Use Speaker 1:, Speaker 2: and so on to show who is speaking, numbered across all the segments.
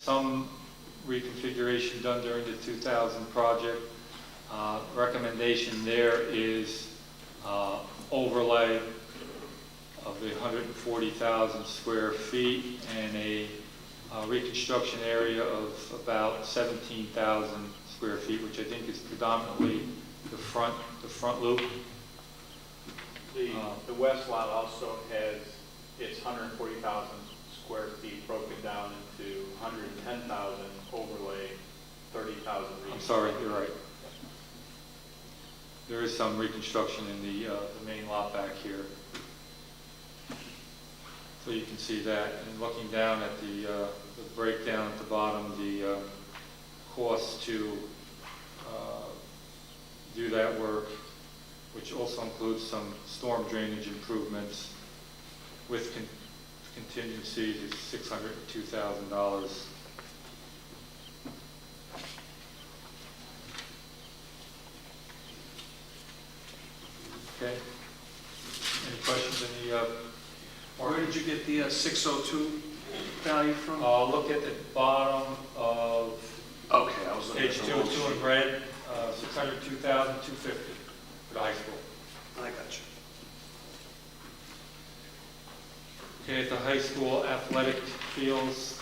Speaker 1: Some reconfiguration done during the 2000 project. Recommendation there is overlay of the 140,000 square feet and a reconstruction area of about 17,000 square feet, which I think is predominantly the front loop.
Speaker 2: The west lot also has its 140,000 square feet broken down into 110,000 overlay, 30,000.
Speaker 1: I'm sorry, you're right. There is some reconstruction in the main lot back here. So you can see that, and looking down at the breakdown at the bottom, the cost to do that work, which also includes some storm drainage improvements with contingencies, is $602,000. Okay. Any questions?
Speaker 3: Where did you get the 602 value from?
Speaker 1: Look at the bottom of
Speaker 3: Okay, I was looking
Speaker 1: page
Speaker 3: at the
Speaker 1: 202 in red, 602,250 for the high school.
Speaker 3: I got you.
Speaker 1: Okay, at the high school athletic fields,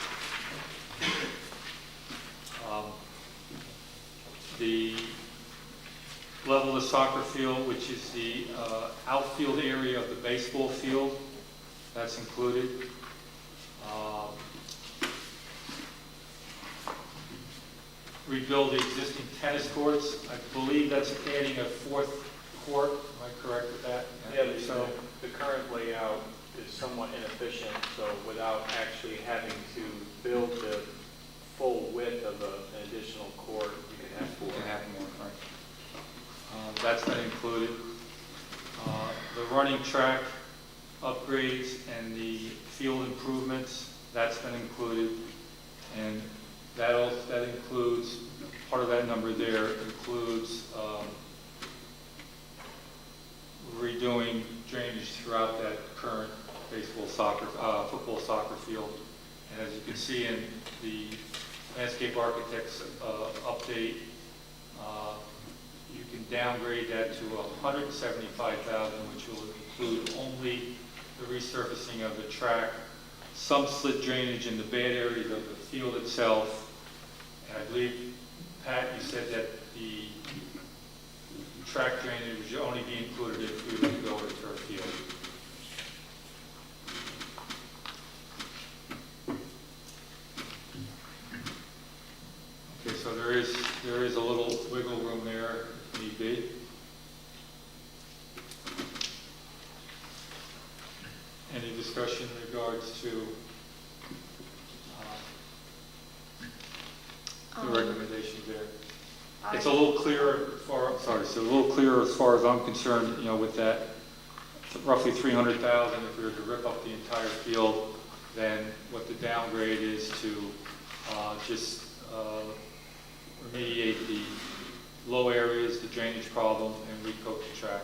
Speaker 1: the level of the soccer field, which is the outfield area of the baseball field, that's included. Rebuild the existing tennis courts. I believe that's adding a fourth court. Am I correct with that?
Speaker 2: Yeah, so the current layout is somewhat inefficient, so without actually having to build the full width of an additional court, you can have four.
Speaker 1: You can have more, right. That's been included. The running track upgrades and the field improvements, that's been included. And that includes, part of that number there includes redoing drainage throughout that current football soccer field. And as you can see in the landscape architect's update, you can downgrade that to 175,000, which will include only the resurfacing of the track, some slip drainage in the bad areas of the field itself. And I believe, Pat, you said that the track drainage would only be included if we were to go to turf field. Okay, so there is a little wiggle room there if need be. Any discussion in regards to the recommendations there? It's a little clearer so a little clearer as far as I'm concerned, with that roughly 300,000 if we were to rip up the entire field, than what the downgrade is to just remediate the low areas, the drainage problem, and recoat the track.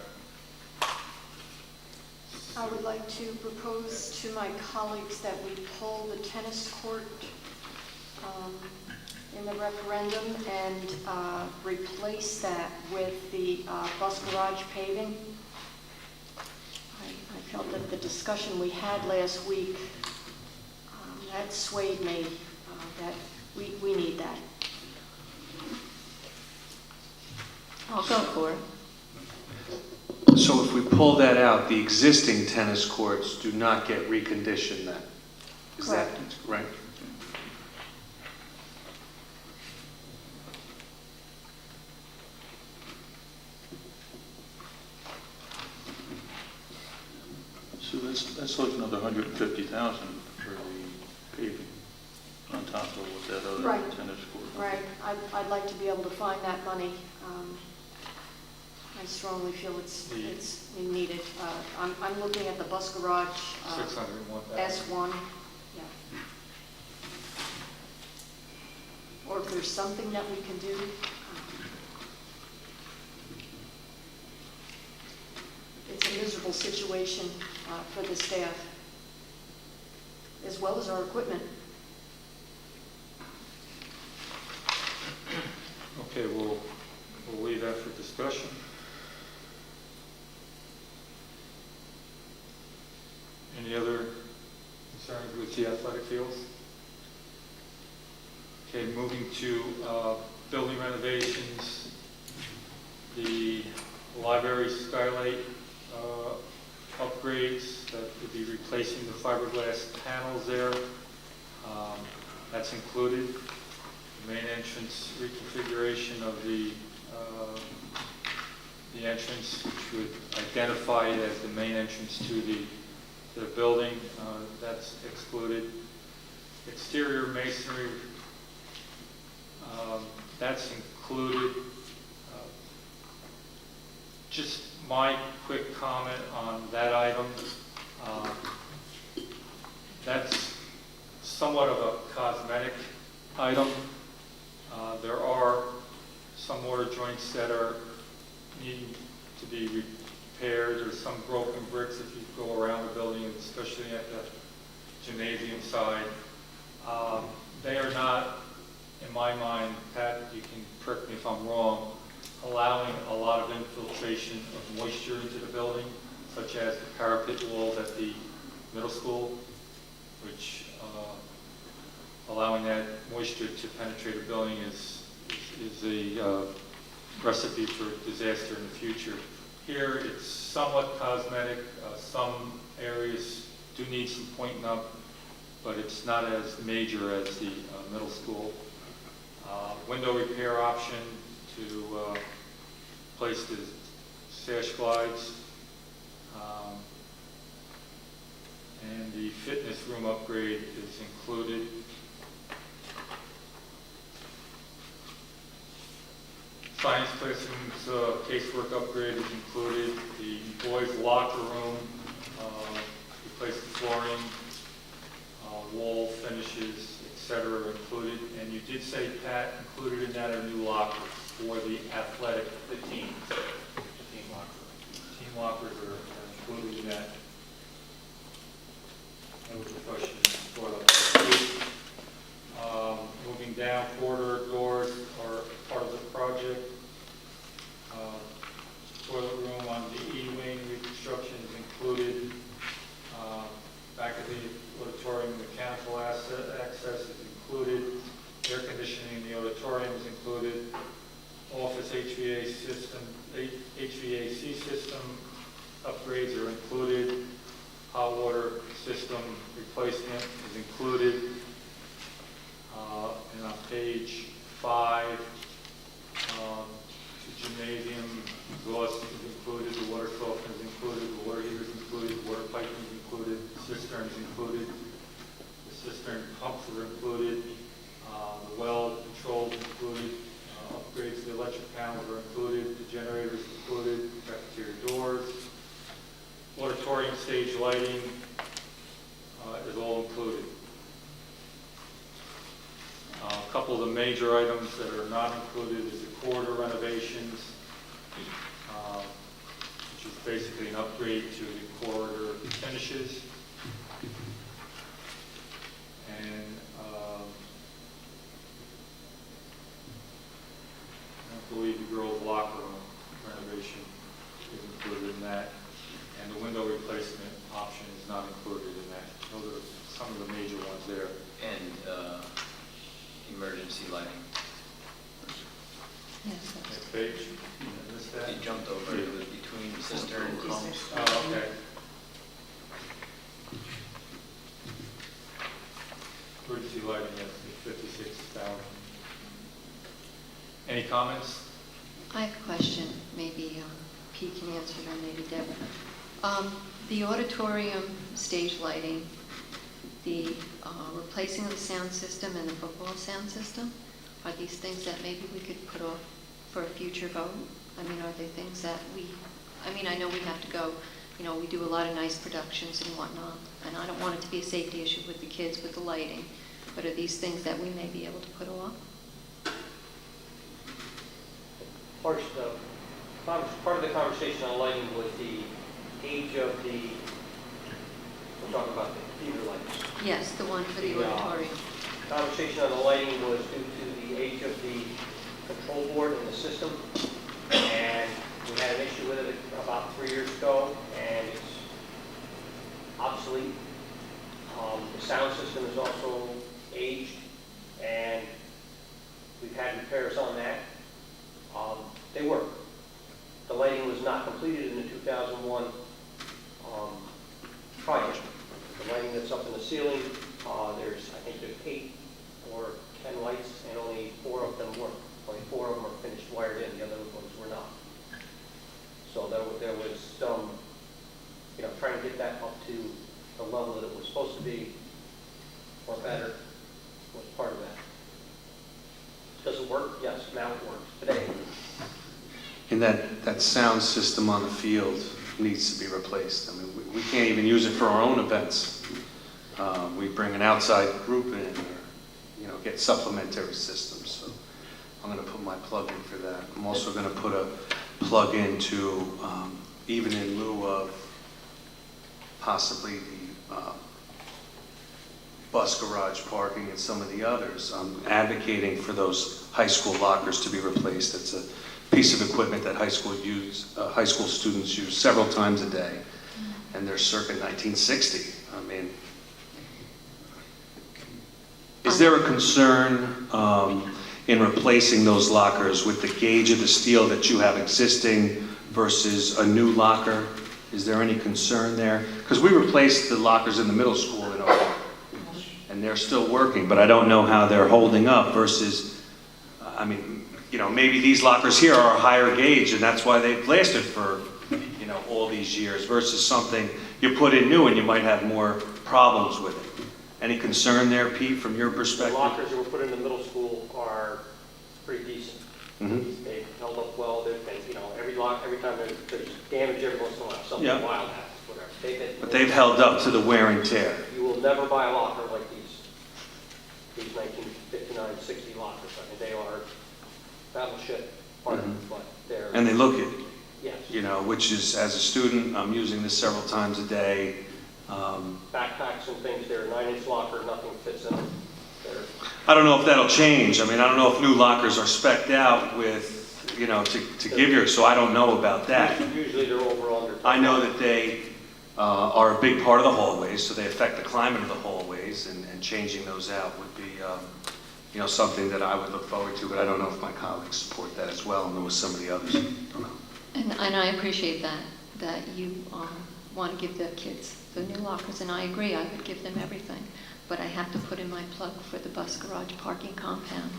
Speaker 4: I would like to propose to my colleagues that we pull the tennis court in the referendum and replace that with the bus garage paving. I felt that the discussion we had last week, that swayed me, that we need that. I'll go for it.
Speaker 3: So if we pull that out, the existing tennis courts do not get reconditioned then? Is
Speaker 4: Correct.
Speaker 3: that right?
Speaker 5: So that's like another 150,000 for the paving on top of what that other
Speaker 4: Right.
Speaker 5: tennis court.
Speaker 4: Right. I'd like to be able to find that money. I strongly feel it's needed. I'm looking at the bus garage,
Speaker 1: 601,000.
Speaker 4: S1. Yeah. Or if there's something that we can do. It's a miserable situation for the staff, as well as our equipment.
Speaker 1: the athletic fields. Okay, moving to building renovations. The library skylight upgrades, that would be replacing the fiberglass panels there. That's included. The main entrance reconfiguration of the entrance, which would identify it as the main entrance to the building, that's excluded. Exterior masonry, that's included. Just my quick comment on that item. That's somewhat of a cosmetic item. There are some mortar joints that are needing to be repaired. There's some broken bricks if you go around the building, especially at the gymnasium side. They are not, in my mind, Pat, you can correct me if I'm wrong, allowing a lot of infiltration of moisture into the building, such as the parapet walls at the middle school, which allowing that moisture to penetrate a building is a recipe for disaster in the future. Here, it's somewhat cosmetic. Some areas do need some pointing up, but it's not as major as the middle school. Window repair option to place the sash glides. And the fitness room upgrade is included. Science classrooms casework upgrade is included. The boys' locker room, replace the flooring, wall finishes, etc. are included. And you did say, Pat, included in that are new lockers for the athletic,
Speaker 2: The team locker.
Speaker 1: team lockers are included in that. That was the question brought up. Moving down, corridor doors are part of the project. Toilet room on the E-wing reconstruction is included. Back of the auditorium, mechanical access is included. Air conditioning in the auditorium is included. Office HVAC system upgrades are included. Hot water system replacement is included. And on page 5, the gymnasium exhaust is included, the water softener is included, the water heater is included, the water piping is included, the cistern is included, the cistern pumps are included, the well controls included, upgrades to the electric panels are included, the generators included, cafeteria doors, auditorium stage lighting is all included. A couple of the major items that are not included is the corridor renovations, which is basically an upgrade to the corridor finishes. And I don't believe the girls' locker room renovation is included in that. And the window replacement option is not included in that. Those are some of the major ones there.
Speaker 6: And emergency lighting.
Speaker 4: Yes,
Speaker 1: Next page. I missed that.
Speaker 6: You jumped over, it was between cistern and pumps.
Speaker 1: Oh, okay. Emergency lighting, yes, is 56,000. Any comments?
Speaker 4: I have a question, maybe Pete can answer it, or maybe Deborah. The auditorium stage lighting, the replacing of the sound system and the football sound system, are these things that maybe we could put off for a future vote? I mean, are they things that I know we have to go, we do a lot of nice productions and whatnot, and I don't want it to be a safety issue with the kids with the lighting, but are these things that we may be able to put off?
Speaker 7: Part of the conversation on lighting was the age of we're talking about the theater lights.
Speaker 4: Yes, the one for the
Speaker 7: The,
Speaker 4: auditorium.
Speaker 7: Conversation on the lighting was due to the age of the control board and the system. And we had an issue with it about 3 years ago, and it's obsolete. The sound system is also aged, and we've had repairs on that. They work. The lighting was not completed in the 2001 project. The lighting that's up in the ceiling, I think there's 8 or 10 lights, and only 4 of them work. Only 4 of them are finished wired in, the other ones were not. So there was some, trying to get that up to the level that it was supposed to be, or better, was part of that. Does it work? Yes, now it works today.
Speaker 3: And that sound system on the field needs to be replaced. I mean, we can't even use it for our own events. We bring an outside group in, or, get supplementary systems. So I'm going to put my plug in for that. I'm also going to put a plug into, even in lieu of possibly the bus garage parking and some of the others, I'm advocating for those high school lockers to be replaced. It's a piece of equipment that high school students use several times a day, and they're circa 1960. I mean, is there a concern in replacing those lockers with the gauge of the steel that you have existing versus a new locker? Is there any concern there? Because we replaced the lockers in the middle school in '08, and they're still working, but I don't know how they're holding up versus, maybe these lockers here are a higher gauge, and that's why they've lasted for, all these years, versus something you put in new and you might have more problems with it. Any concern there, Pete, from your
Speaker 7: The
Speaker 3: perspective?
Speaker 7: lockers that were put in the middle school are pretty decent.
Speaker 3: Mhm.
Speaker 7: They've held up well. They've been, every time there's damage, every once in a while, something
Speaker 3: Yeah.
Speaker 7: wild happens, whatever.
Speaker 3: But they've held up to the wear and tear.
Speaker 7: You will never buy a locker like these 1959, 60 lockers. I mean, they are battleship part, but they're,
Speaker 3: And they look it,
Speaker 7: yes.
Speaker 3: which is, as a student, I'm using this several times a day.
Speaker 7: Backpacks and things, they're a 9-inch locker, nothing fits in them. They're,
Speaker 3: I don't know if that'll change. I don't know if new lockers are spec'd out with, to give you, so I don't know about that.
Speaker 7: usually they're over under.
Speaker 3: I know that they are a big part of the hallways, so they affect the climate of the hallways, and changing those out would be, something that I would look forward to, but I don't know if my colleagues support that as well, and there was some of the others. I don't know.
Speaker 4: And I appreciate that you want to give the kids the new lockers, and I agree, I would give them everything. But I have to put in my plug for the bus garage parking compound.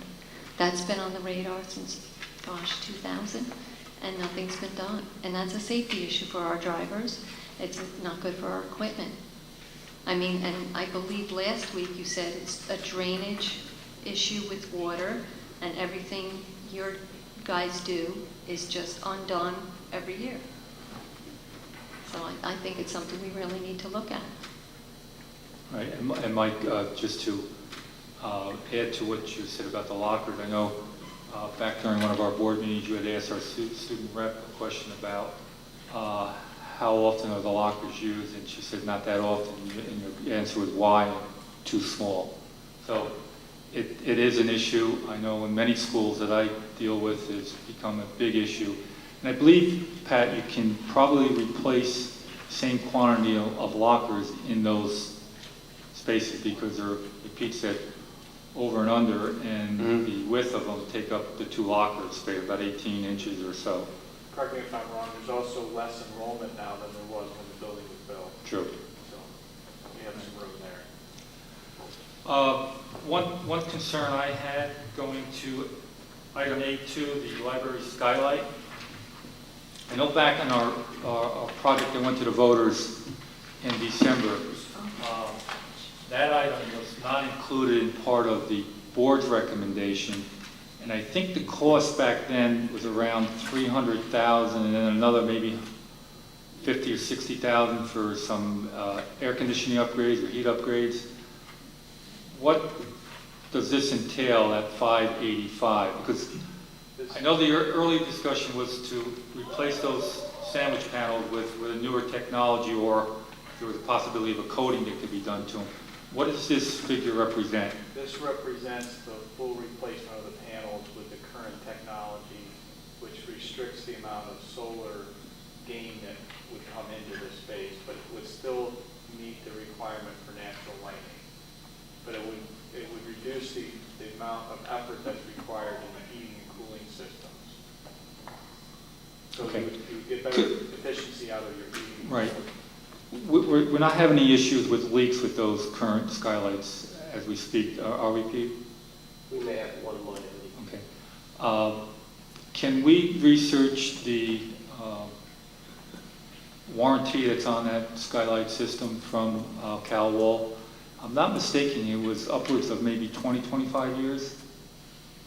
Speaker 4: That's been on the radar since, 2000, and nothing's been done. And that's a safety issue for our drivers. It's not good for our equipment. And I believe last week you said it's a drainage issue with water, and everything your guys do is just undone every year. So I think it's something we really need to look at.
Speaker 1: Right, and Mike, just to add to what you said about the lockers, I know back during one of our board meetings, you had asked our student rep a question about how often are the lockers used, and she said not that often, and your answer was why, and too small. So it is an issue. I know in many schools that I deal with, it's become a big issue. And I believe, Pat, you can probably replace the same quantity of lockers in those spaces because they're, like Pete said, over and under, and the width of them take up the 2 lockers. They're about 18 inches or so.
Speaker 2: Correct me if I'm wrong, there's also less enrollment now than there was when the building was built.
Speaker 1: True.
Speaker 2: So we have some room there.
Speaker 1: One concern I had going to item 8.2, the library skylight. I know back in our project that went to the voters in December, that item was not included in part of the board's recommendation, and I think the cost back then was around $300,000, and then another maybe $50,000 or $60,000 for some air conditioning upgrades or heat upgrades. What does this entail at 585? Because I know the early discussion was to replace those sandwich panels with a newer technology, or there was a possibility of a coating that could be done to them. What does this figure represent?
Speaker 2: This represents the full replacement of the panels with the current technology, which restricts the amount of solar gain that would come into the space, but it would still meet the requirement for natural lighting. But it would reduce the amount of effort that's required in the heating and cooling systems. So
Speaker 1: Okay.
Speaker 2: you would get better efficiency out of your heating. and
Speaker 1: Right.
Speaker 2: cooling.
Speaker 1: We're not having any issues with leaks with those current skylights as we speak, are we, Pete?
Speaker 7: We may have one minor leak.
Speaker 1: Okay. Can we research the warranty that's on that skylight system from CalWall? I'm not mistaken, it was upwards of maybe 20, 25 years?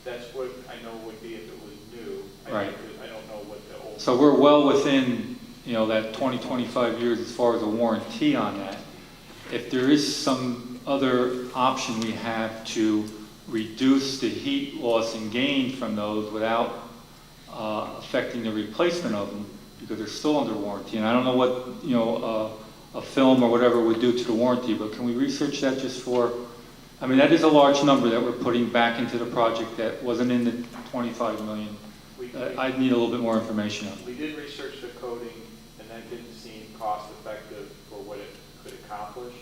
Speaker 2: That's what I know would be if it was new.
Speaker 1: Right.
Speaker 2: I don't know what the old.
Speaker 1: So we're well within, that 20, 25 years as far as a warranty on that. If there is some other option we have to reduce the heat loss and gain from those without affecting the replacement of them, because they're still under warranty. And I don't know what, a film or whatever would do to the warranty, but can we research that just for, that is a large number that we're putting back into the project that wasn't in the 25 million. I'd need a little bit more information on it.
Speaker 2: We did research the coding, and that didn't seem cost effective for what it could accomplish.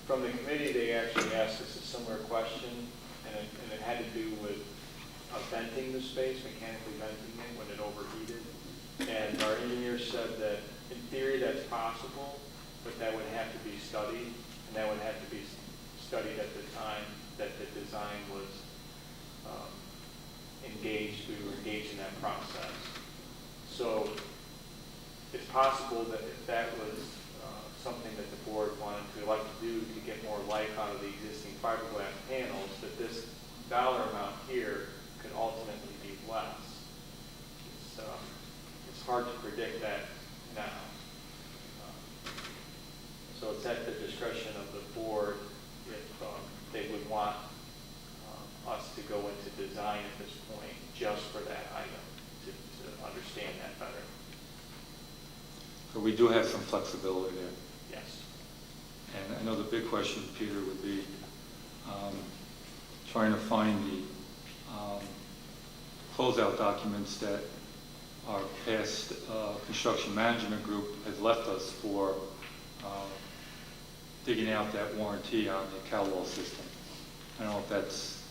Speaker 2: From the committee, they actually asked us a similar question, and it had to do with venting the space, mechanically venting it when it overheated. And our engineer said that in theory that's possible, but that would have to be studied, and that would have to be studied at the time that the design was we were engaged in that process. So it's possible that if that was something that the board wanted to elect to do to get more life out of the existing fiberglass panels, that this dollar amount here could ultimately be less. It's hard to predict that now. So it's at the discretion of the board if they would want us to go into design at this point just for that item to understand that better.
Speaker 1: So we do have some flexibility there.
Speaker 2: Yes.
Speaker 1: And I know the big question, Peter, would be trying to find the closeout documents that our past construction management group has left us for digging out that warranty on the CalWall system. I don't know if that's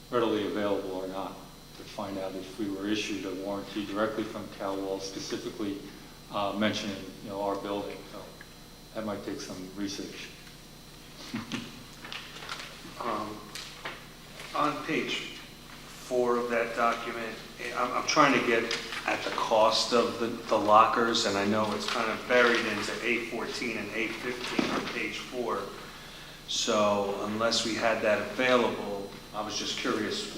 Speaker 1: readily available or not, to find out if we were issued a warranty directly from CalWall, specifically mentioning our building. So that might take some research.
Speaker 3: On page 4 of that document, I'm trying to get at the cost of the lockers, and I know it's kind of buried into A14 and A15 on page 4. So unless we had that available, I was just curious,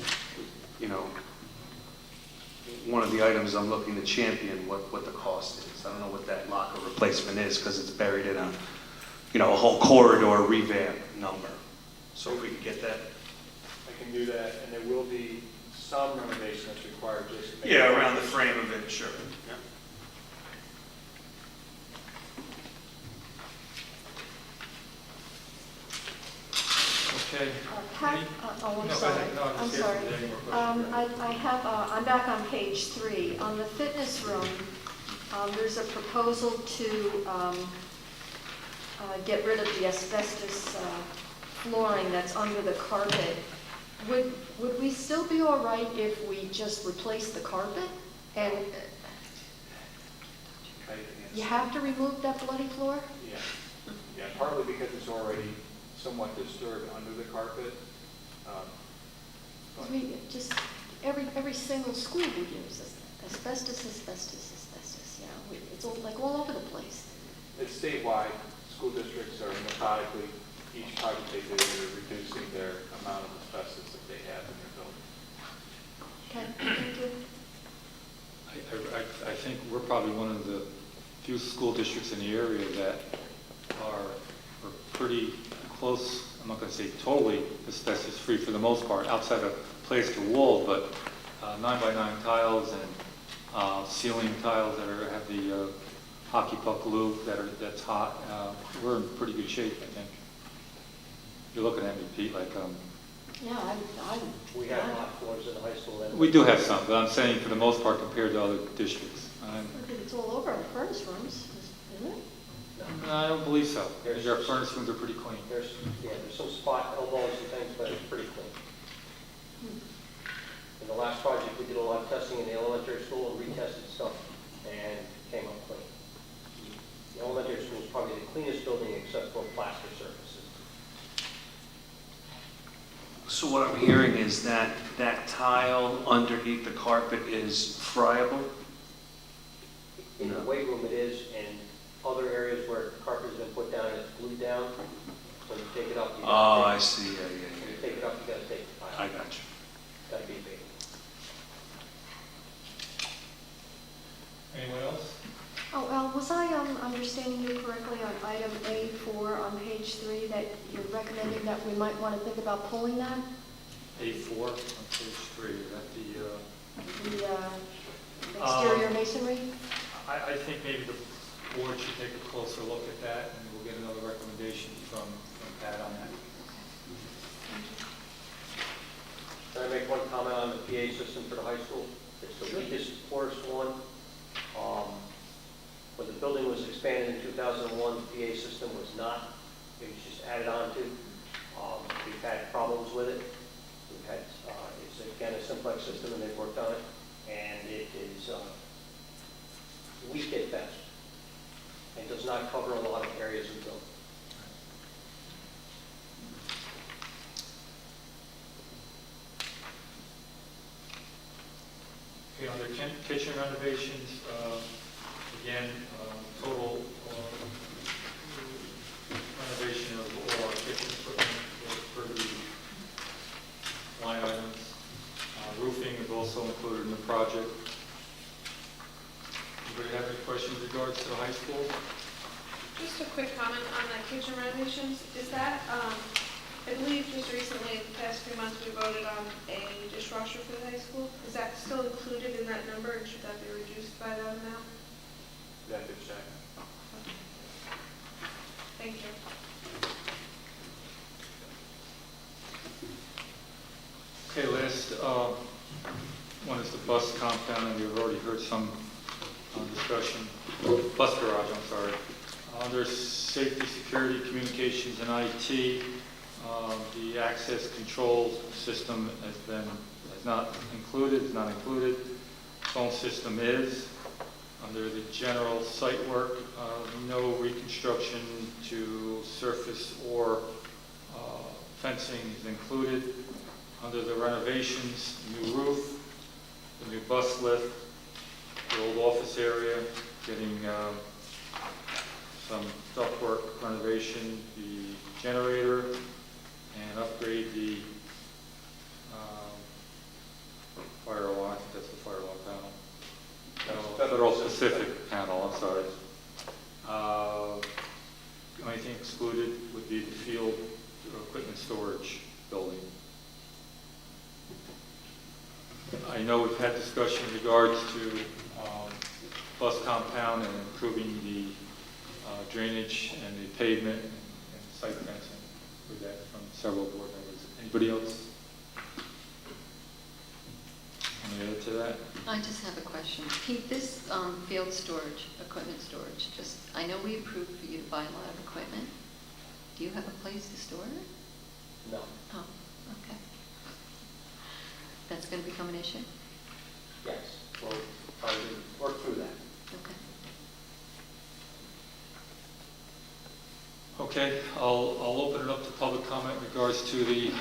Speaker 3: one of the items I'm looking to champion, what the cost is. I don't know what that locker replacement is, because it's buried in a whole corridor revamp number. So if we could get that.
Speaker 2: I can do that, and there will be some renovation that's required just to make
Speaker 3: Yeah, around the frame of it, sure. Yeah.
Speaker 1: Okay.
Speaker 8: Pat,
Speaker 1: Any-
Speaker 8: oh, I'm
Speaker 1: No, go
Speaker 8: sorry.
Speaker 1: ahead. No, I'm
Speaker 8: I'm
Speaker 1: just
Speaker 8: sorry.
Speaker 1: asking if there are any more questions.
Speaker 8: I'm back on page 3. On the fitness room, there's a proposal to get rid of the asbestos flooring that's under the carpet. Would we still be all right if we just replace the carpet? And you have to remove that bloody floor?
Speaker 2: Yeah, partly because it's already somewhat disturbed under the carpet.
Speaker 8: I mean, just every single school would use this. Asbestos. Yeah, it's all over the place.
Speaker 2: It's statewide. School districts are methodically, each project they do, they're reducing their amount of asbestos that they have in their building.
Speaker 8: Okay, thank you.
Speaker 1: I think we're probably one of the few school districts in the area that are pretty close, I'm not going to say totally asbestos-free for the most part, outside of plaster walls, but 9x9 tiles and ceiling tiles that have the hockey puck glue that's hot. We're in pretty good shape, I think. You're looking at me, Pete, like...
Speaker 8: Yeah,
Speaker 7: We have hot floors in the high school. And
Speaker 1: We do have some, but I'm saying for the most part compared to other districts.
Speaker 8: It's all over our furnace rooms, isn't it?
Speaker 7: No.
Speaker 1: I don't believe so. Our furnace rooms are pretty clean.
Speaker 7: There's some spot elbows and things, but it's pretty clean. In the last project, we did a lot of testing in the elementary school and retested stuff and came up clean. The elementary school is probably the cleanest building except for plaster surfaces.
Speaker 3: So what I'm hearing is that that tile underneath the carpet is friable?
Speaker 7: In the weight room it is, and other areas where carpet has been put down and it's glued down, when you take it up, you
Speaker 3: Oh,
Speaker 7: gotta
Speaker 3: I
Speaker 7: take,
Speaker 3: see, yeah,
Speaker 7: when you take it up, you gotta take the
Speaker 3: I
Speaker 7: tile.
Speaker 3: got you.
Speaker 7: Gotta be big.
Speaker 1: Anyone else?
Speaker 8: Oh, Al, was I understanding you correctly on item A4 on page 3 that you're recommending that we might want to think about pulling that?
Speaker 1: A4 on page 3, is that the,
Speaker 8: The exterior masonry?
Speaker 1: I think maybe the board should take a closer look at that, and we'll get another recommendation from Pat on that.
Speaker 7: Can I make one comment on the PA system for the high school? It's the weakest, poorest one. When the building was expanded in 2001, the PA system was not, it was just added on to. We've had problems with it. We've had, it's again a simplex system and they've worked on it. And it is weak at best. And does not cover a lot of areas of the building.
Speaker 1: Okay, on the kitchen renovations, again, total renovation of all our kitchen equipment for the line items. Roofing is also included in the project. Anybody have any questions in regards to the high school?
Speaker 9: Just a quick comment on the kitchen renovations. Is that, I believe just recently, the past few months, we voted on a dishwasher for the high school. Is that still included in that number, and should that be reduced by that amount?
Speaker 2: That could check.
Speaker 9: Thank you.
Speaker 1: Okay, last one is the bus compound, and we've already heard some discussion. Bus garage, I'm sorry. Under safety, security, communications, and IT, the access control system is not included. Phone system is. Under the general site work, no reconstruction to surface or fencing is included. Under the renovations, new roof, the new bus lift, the old office area, getting some ductwork renovation, the generator, and upgrade the firewall. I think that's the firewall panel. Federal Pacific panel, I'm sorry. The only thing excluded would be the field equipment storage building. I know we've had discussion in regards to bus compound and improving the drainage and the pavement and site fencing with that from several board members. Anybody else? Any other to that?
Speaker 4: I just have a question. Pete, this field storage, equipment storage, I know we approved for you to buy a lot of equipment. Do you have a place to store it?
Speaker 7: No.
Speaker 4: Oh, okay. That's going to become an issue?
Speaker 7: Yes. We'll try to work through that.
Speaker 4: Okay.
Speaker 1: Okay, I'll open it up to public comment in regards to the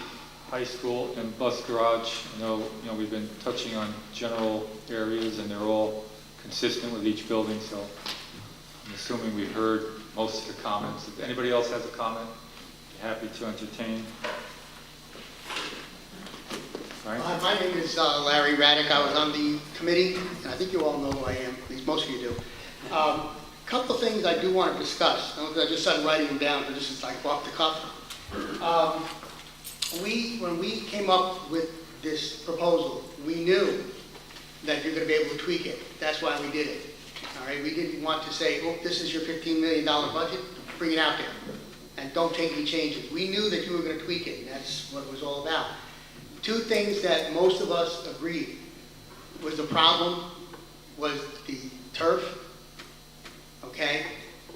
Speaker 1: high school and bus garage. I know, we've been touching on general areas and they're all consistent with each building, so I'm assuming we've heard most of the comments. If anybody else has a comment, be happy to entertain. All right.
Speaker 10: My name is Larry Raddick. I was on the committee, and I think you all know who I am, at least most of you do. Couple of things I do want to discuss. I just started writing them down, but this is like off the cuff. When we came up with this proposal, we knew that you're going to be able to tweak it. That's why we did it. All right, we didn't want to say, oh, this is your $15 million budget, bring it out there, and don't take any changes. We knew that you were going to tweak it, and that's what it was all about. Two things that most of us agreed was the problem was the turf, okay,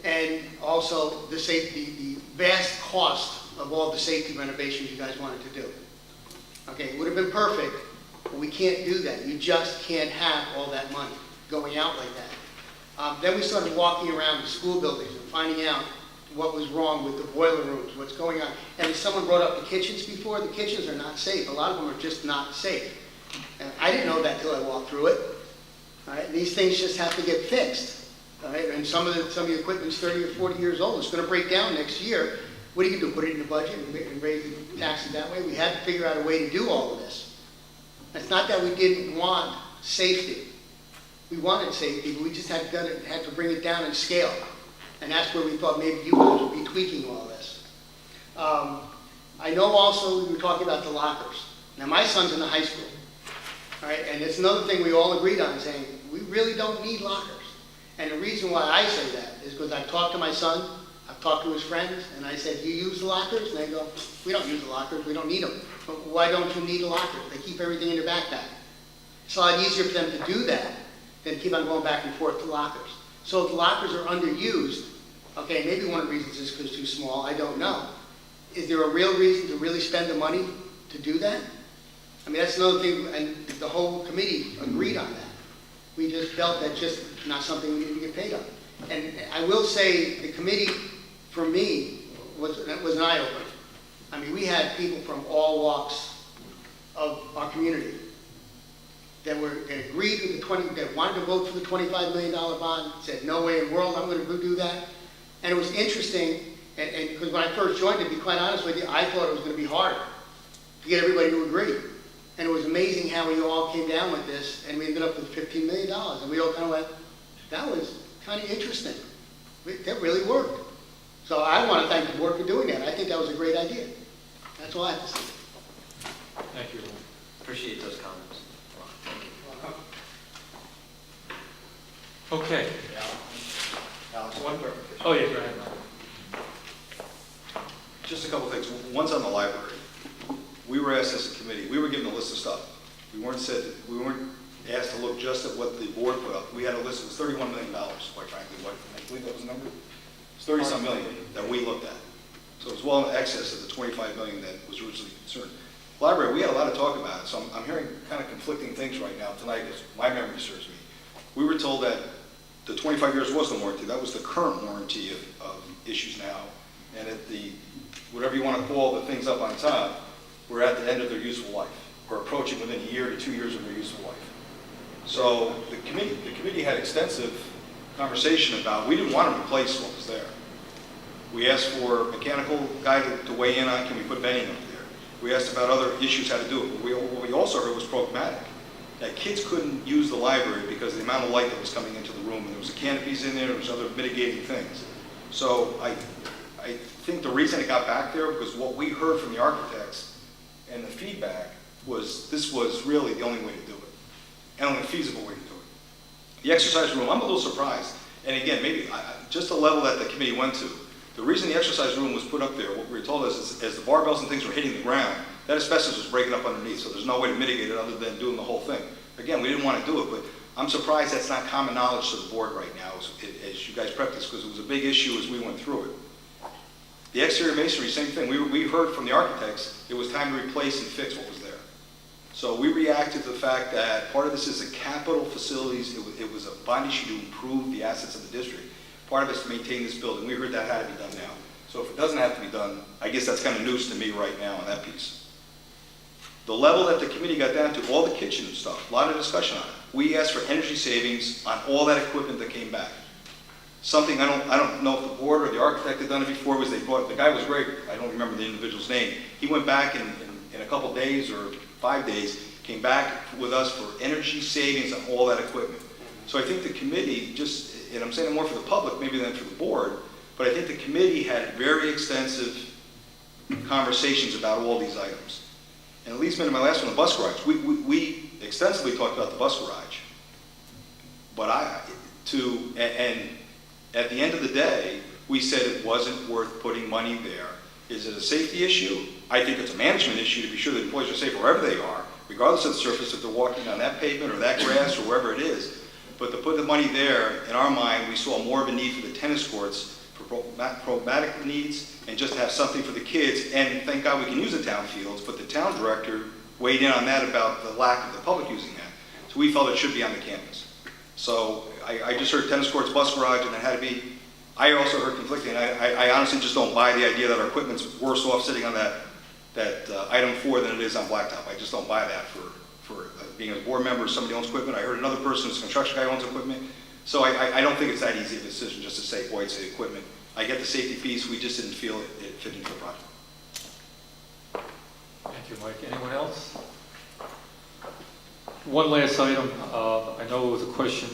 Speaker 10: and also the vast cost of all the safety renovations you guys wanted to do. Okay, it would have been perfect, but we can't do that. You just can't have all that money going out like that. Then we started walking around the school buildings and finding out what was wrong with the boiler rooms, what's going on. And as someone brought up the kitchens before, the kitchens are not safe. A lot of them are just not safe. And I didn't know that till I walked through it. All right, these things just have to get fixed. All right, and some of the equipment's 30 or 40 years old. It's going to break down next year. What are you going to do? Put it in the budget and raise the taxes that way? We had to figure out a way to do all of this. It's not that we didn't want safety. We wanted safety, but we just had to bring it down in scale. And that's where we thought maybe you guys would be tweaking all this. I know also we were talking about the lockers. Now my son's in the high school. All right, and it's another thing we all agreed on, saying we really don't need lockers. And the reason why I say that is because I've talked to my son, I've talked to his friends, and I said, "You use the lockers?" And they go, "We don't use the lockers, we don't need them." But why don't you need a locker? They keep everything in their backpack. It's a lot easier for them to do that than keep on going back and forth to lockers. So if the lockers are underused, okay, maybe one of the reasons is because it's too small, I don't know. Is there a real reason to really spend the money to do that? I mean, that's another thing, and the whole committee agreed on that. We just felt that just not something we needed to get paid on. And I will say, the committee, for me, was an eye-opener. I mean, we had people from all walks of our community that agreed with that wanted to vote for the $25 million bond, said, "No way in the world I'm going to go do that." And it was interesting, and because when I first joined, to be quite honest with you, I thought it was going to be hard to get everybody to agree. And it was amazing how we all came down with this, and we ended up with $15 million. And we all kind of went, that was kind of interesting. That really worked. So I want to thank the board for doing that. I think that was a great idea. That's all I have to say.
Speaker 1: Thank you.
Speaker 6: Appreciate those comments. Thank you.
Speaker 1: Okay.
Speaker 11: Alex, one clarification.
Speaker 1: Oh, yeah, go ahead.
Speaker 11: Just a couple things. One's on the library. We were asked as a committee, we were given a list of stuff. We weren't asked to look just at what the board put up. We had a list, it was $31 million, quite frankly. I believe that was the number? It's 30-some million that we looked at. So it was well in excess of the 25 million that was originally concerned. Library, we had a lot to talk about it, so I'm hearing kind of conflicting things right now tonight, as my memory serves me. We were told that the 25 years was the warranty. That was the current warranty of issues now. And at the, whatever you want to call the things up on top, we're at the end of their useful life, or approaching within a year to 2 years of their useful life. So the committee had extensive conversation about, we didn't want to replace what was there. We asked for a mechanical guy to weigh in on, can we put venting up there? We asked about other issues, how to do it. But what we also heard was pragmatic, that kids couldn't use the library because of the amount of light that was coming into the room, and there was canopies in there was other mitigating things. So I think the reason it got back there, because what we heard from the architects and the feedback was this was really the only way to do it, and only feasible way to do it. The exercise room, I'm a little surprised, and again, maybe just the level that the committee went to. The reason the exercise room was put up there, what we were told is as the barbells and things were hitting the ground, that asbestos was breaking up underneath, so there's no way to mitigate it other than doing the whole thing. Again, we didn't want to do it, but I'm surprised that's not common knowledge to the board right now as you guys prepped this, because it was a big issue as we went through it. The exterior masonry, same thing. We heard from the architects it was time to replace and fix what was there. So we reacted to the fact that part of this is a capital facilities. It was a bond issue to improve the assets of the district. Part of it is to maintain this building. We heard that had to be done now. So if it doesn't have to be done, I guess that's kind of news to me right now on that piece. The level that the committee got down to, all the kitchen stuff, a lot of discussion on it. We asked for energy savings on all that equipment that came back. Something I don't know if the board or the architect had done it before, was they brought, the guy was great, I don't remember the individual's name. He went back in a couple days or 5 days, came back with us for energy savings on all that equipment. So I think the committee just, and I'm saying it more for the public maybe than for the board, but I think the committee had very extensive conversations about all these items. And at least in my last one, the bus garage, we extensively talked about the bus garage. But at the end of the day, we said it wasn't worth putting money there. Is it a safety issue? I think it's a management issue to be sure that employees are safe wherever they are, regardless of the surface, if they're walking on that pavement or that grass or wherever it is. But to put the money there, in our mind, we saw more of a need for the tennis courts, for programmatic needs, and just to have something for the kids. And thank God we can use the town fields, but the town director weighed in on that about the lack of the public using that. So we felt it should be on the campus. So I just heard tennis courts, bus garage, and it had to be. I also heard conflicting. I honestly just don't buy the idea that our equipment's worse off sitting on that item 4 than it is on blacktop. I just don't buy that for being a board member, somebody owns equipment. I heard another person who's a construction guy owns equipment. So I don't think it's that easy of a decision just to say, boy, it's the equipment. I get the safety piece, we just didn't feel it fit into the project.
Speaker 1: Thank you, Mike. Anyone else? One last item. I know it was a question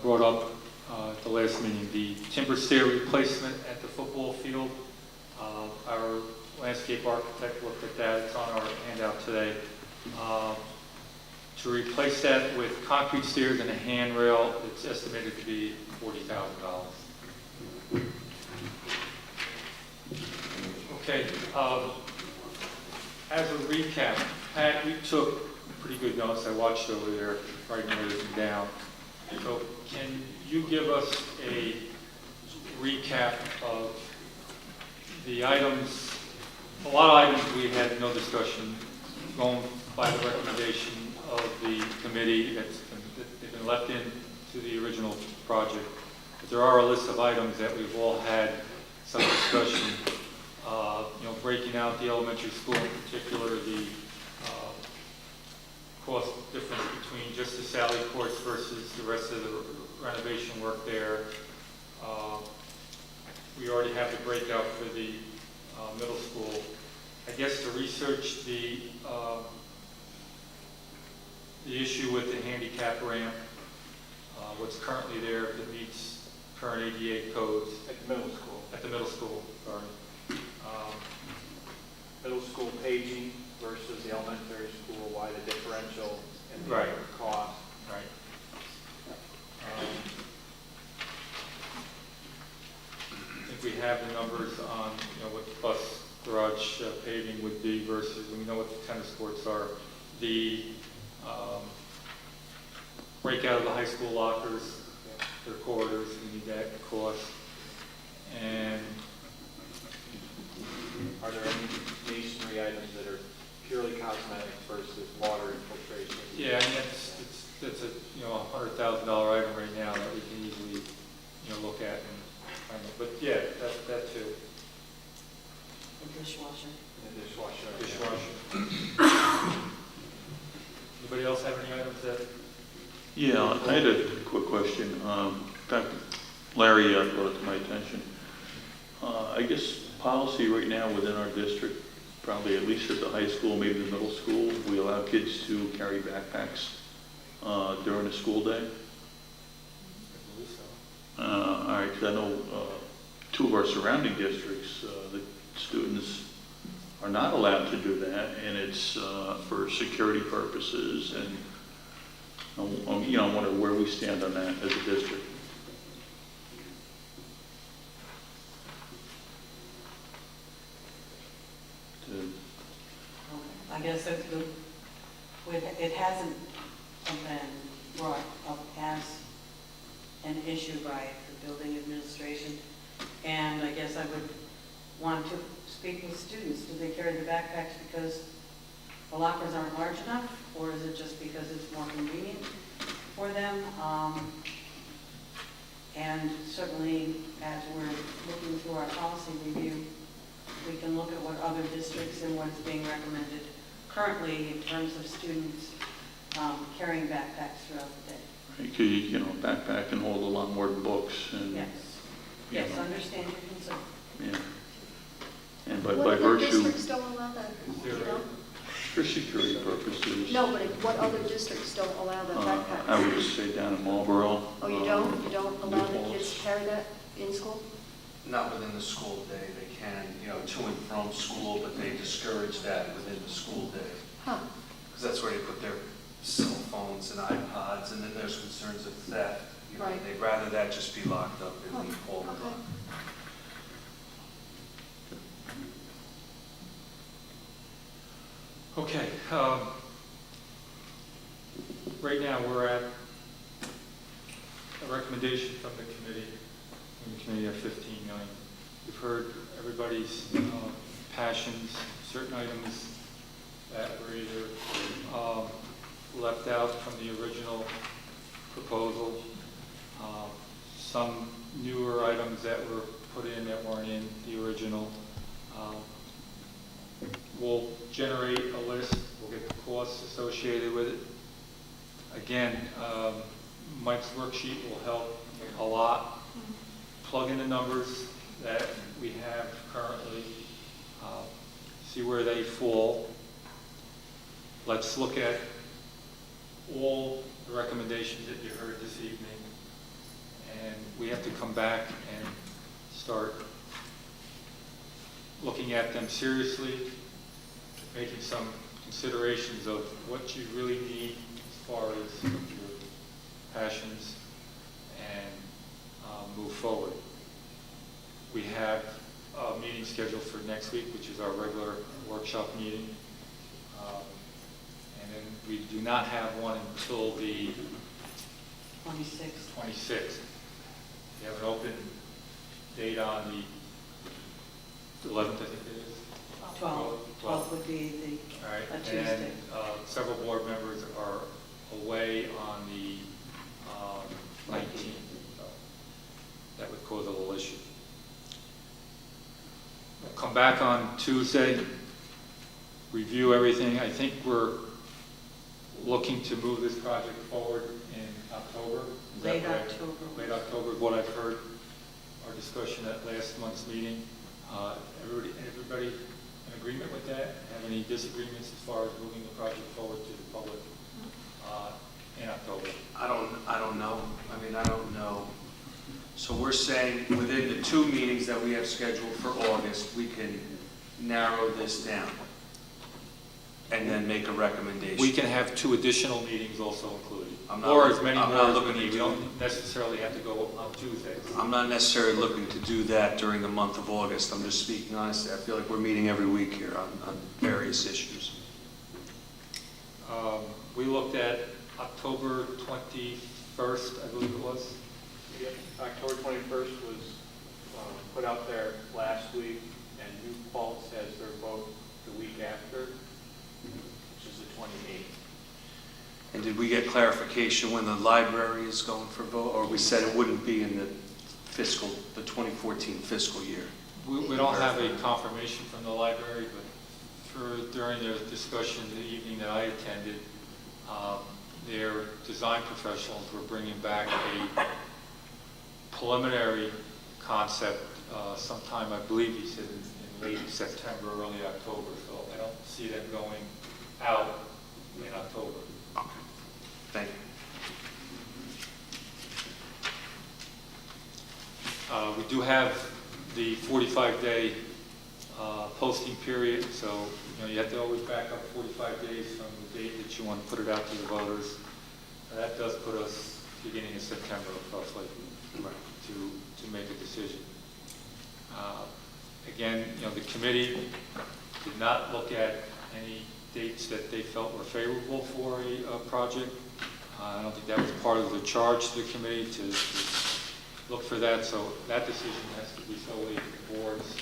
Speaker 1: brought up at the last meeting, the timber stair replacement at the football field. Our landscape architect looked at that. It's on our handout today. To replace that with concrete stairs and a handrail, it's estimated to be $40,000. Okay, as a recap, Pat, you took pretty good notes. I watched over there, writing everything down. So can you give us a recap of the items? A lot of items we had no discussion, going by the recommendation of the committee they've been left into the original project. But there are a list of items that we've all had some discussion. Breaking out the elementary school in particular, the cost difference between just the Sally courts versus the rest of the renovation work there. We already have the breakout for the middle school. I guess to research the issue with the handicap ramp, what's currently there, if it meets current ADA codes.
Speaker 2: At the middle school.
Speaker 1: At the middle school, sorry.
Speaker 2: Middle school paging versus the elementary school, why the differential in the
Speaker 1: Right.
Speaker 2: cost.
Speaker 1: Right. I think we have the numbers on, what the bus garage paving would be versus, we know what the tennis courts are. The breakout of the high school lockers, their corridors, we need that cost. And
Speaker 2: Are there any masonry items that are purely cosmetic versus water infiltration?
Speaker 1: yeah, and that's a $100,000 item right now that we can easily look at and find it. But yeah, that too.
Speaker 8: The dishwasher.
Speaker 2: In the dishwasher.
Speaker 1: Dishwasher. Anybody else have any items that?
Speaker 5: Yeah, I had a quick question. In fact, Larry brought it to my attention. I guess policy right now within our district, probably at least at the high school, maybe the middle school, we allow kids to carry backpacks during the school day.
Speaker 1: I believe so.
Speaker 5: All right, because I know 2 of our surrounding districts, the students are not allowed to do that, and it's for security purposes, and I wonder where we stand on that as a district.
Speaker 12: I guess that's good. It hasn't been brought up as an issue by the building administration, and I guess I would want to speak with students. Do they carry the backpacks because the lockers aren't large enough, or is it just because it's more convenient for them? And certainly, as we're looking through our policy review, we can look at what other districts and what's being recommended currently in terms of students carrying backpacks throughout the day.
Speaker 5: Because, a backpack can hold a lot more than books. And,
Speaker 12: Yes.
Speaker 5: you
Speaker 12: Yes,
Speaker 5: know,
Speaker 12: understand your concern.
Speaker 5: Yeah. And by
Speaker 8: What other
Speaker 5: virtue,
Speaker 8: districts don't allow that?
Speaker 5: for security purposes.
Speaker 8: No, but what other districts don't allow that backpack?
Speaker 5: I would just say down in Marlboro.
Speaker 8: Oh, you don't? You don't allow the
Speaker 5: New
Speaker 8: kids to carry that in school?
Speaker 6: Not within the school day, they can, to and from school, but they discourage that within the school day.
Speaker 8: Huh.
Speaker 6: Because that's where they put their cell phones and iPods, and then there's concerns of theft.
Speaker 8: Right.
Speaker 6: They'd rather that just be locked up and leave all the
Speaker 8: Okay.
Speaker 6: locked.
Speaker 1: Okay. Right now we're at a recommendation from the committee of 15 million. We've heard everybody's passions, certain items that were either left out from the original proposal, some newer items that were put in that weren't in the original. We'll generate a list, we'll get the costs associated with it. Again, Mike's worksheet will help a lot. Plug in the numbers that we have currently, see where they fall. Let's look at all the recommendations that you heard this evening, and we have to come back and start looking at them seriously, making some considerations of what you really need as far as your passions, and move forward. We have a meeting scheduled for next week, which is our regular workshop meeting. And then we do not have one until the 26th. We have an open date on the 11th, I think it is.
Speaker 12: 12th would be
Speaker 1: All right.
Speaker 12: a Tuesday.
Speaker 1: And several board members are away on the 19th. So that would cause a little issue. We'll come back on Tuesday, review everything. I think we're looking to move this project forward in October. Is that
Speaker 12: Late
Speaker 1: correct?
Speaker 12: October.
Speaker 1: Late October is what I've heard, our discussion at last month's meeting. Everybody in agreement with that? Have any disagreements as far as moving the project forward to the public in October?
Speaker 3: I don't know. I don't know. So we're saying within the 2 meetings that we have scheduled for August, we can narrow this down and then make a recommendation.
Speaker 1: We can have 2 additional meetings also included,
Speaker 3: I'm not-
Speaker 1: or as many
Speaker 3: I'm
Speaker 1: more
Speaker 3: not
Speaker 1: as we
Speaker 3: looking to
Speaker 1: need. We
Speaker 3: do-
Speaker 1: don't necessarily have to go on Tuesdays.
Speaker 3: I'm not necessarily looking to do that during the month of August. I'm just speaking honestly. I feel like we're meeting every week here on various issues.
Speaker 1: We looked at October 21st, I believe it was.
Speaker 2: Yeah, October 21st was put out there last week, and New Paltz has their vote the week after, which is the 28th.
Speaker 3: And did we get clarification when the library is going for vote, or we said it wouldn't be in the 2014 fiscal year?
Speaker 1: We don't have a confirmation from the library, but during their discussion the evening that I attended, their design professionals were bringing back a preliminary concept sometime, I believe he said in late September, early October, so I don't see them going out in October.
Speaker 3: Okay. Thank you.
Speaker 1: We do have the 45-day posting period, so you have to always back up 45 days from the date that you want to put it out to the voters. And that does put us beginning of September, roughly, to make a decision. Again, the committee did not look at any dates that they felt were favorable for a project. I don't think that was part of the charge to the committee to look for that, so that decision has to be solely the board's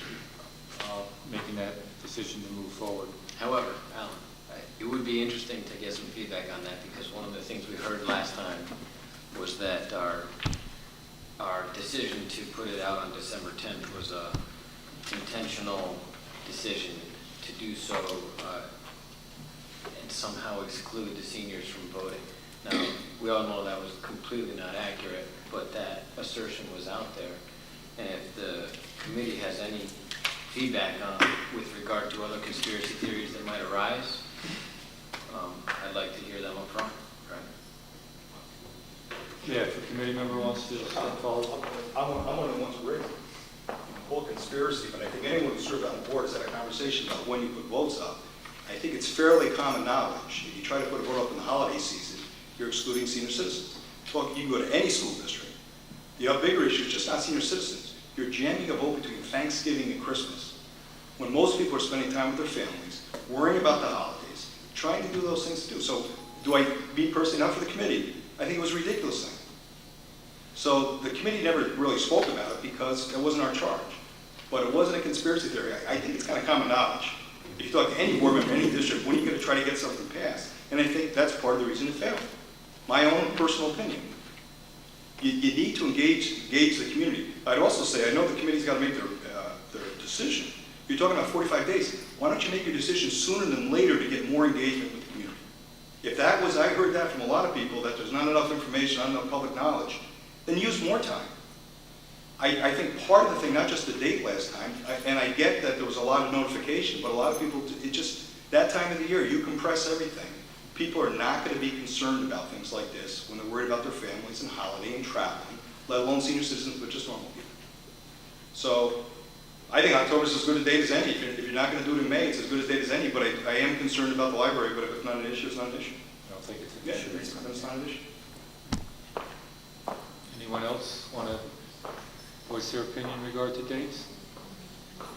Speaker 1: making that decision to move forward.
Speaker 13: However, Alan, it would be interesting to get some feedback on that, because one of the things we heard last time was that our decision to put it out on December 10th was a intentional decision to do so and somehow exclude the seniors from voting. Now, we all know that was completely not accurate, but that assertion was out there. And if the committee has any feedback on with regard to other conspiracy theories that might arise, I'd like to hear them up front. Right?
Speaker 1: Yeah, if a committee member wants to follow.
Speaker 11: I'm one of the ones who raised the whole conspiracy, but I think anyone who served on the board has had a conversation about when you put votes up. I think it's fairly common knowledge. If you try to put a vote up in the holiday season, you're excluding senior citizens. Look, you can go to any school district. You have bigger issues, just not senior citizens. You're jamming a vote between Thanksgiving and Christmas, when most people are spending time with their families, worrying about the holidays, trying to do those things too. So, do I, me personally, not for the committee, I think it was a ridiculous thing. So the committee never really spoke about it because it wasn't our charge. But it wasn't a conspiracy theory. I think it's kind of common knowledge. If you talk to any board member, any district, when are you going to try to get something passed? And I think that's part of the reason it failed. My own personal opinion. You need to engage the community. I'd also say, I know the committee's got to make their decision. You're talking about 45 days. Why don't you make your decision sooner than later to get more engagement with the community? If that was, I heard that from a lot of people, that there's not enough information, not enough public knowledge, then use more time. I think part of the thing, not just the date last time, and I get that there was a lot of notification, but a lot of people, that time of the year, you compress everything. People are not going to be concerned about things like this when they're worried about their families and holiday and traveling, let alone senior citizens, but just normal people. So I think October's as good a date as any. If you're not going to do it in May, it's as good a date as any, but I am concerned about the library, but if it's not an issue, it's not an issue.
Speaker 1: I don't think it's an
Speaker 11: Yeah,
Speaker 1: issue.
Speaker 11: it's not an issue.
Speaker 1: Anyone else want to voice their opinion in regard to dates?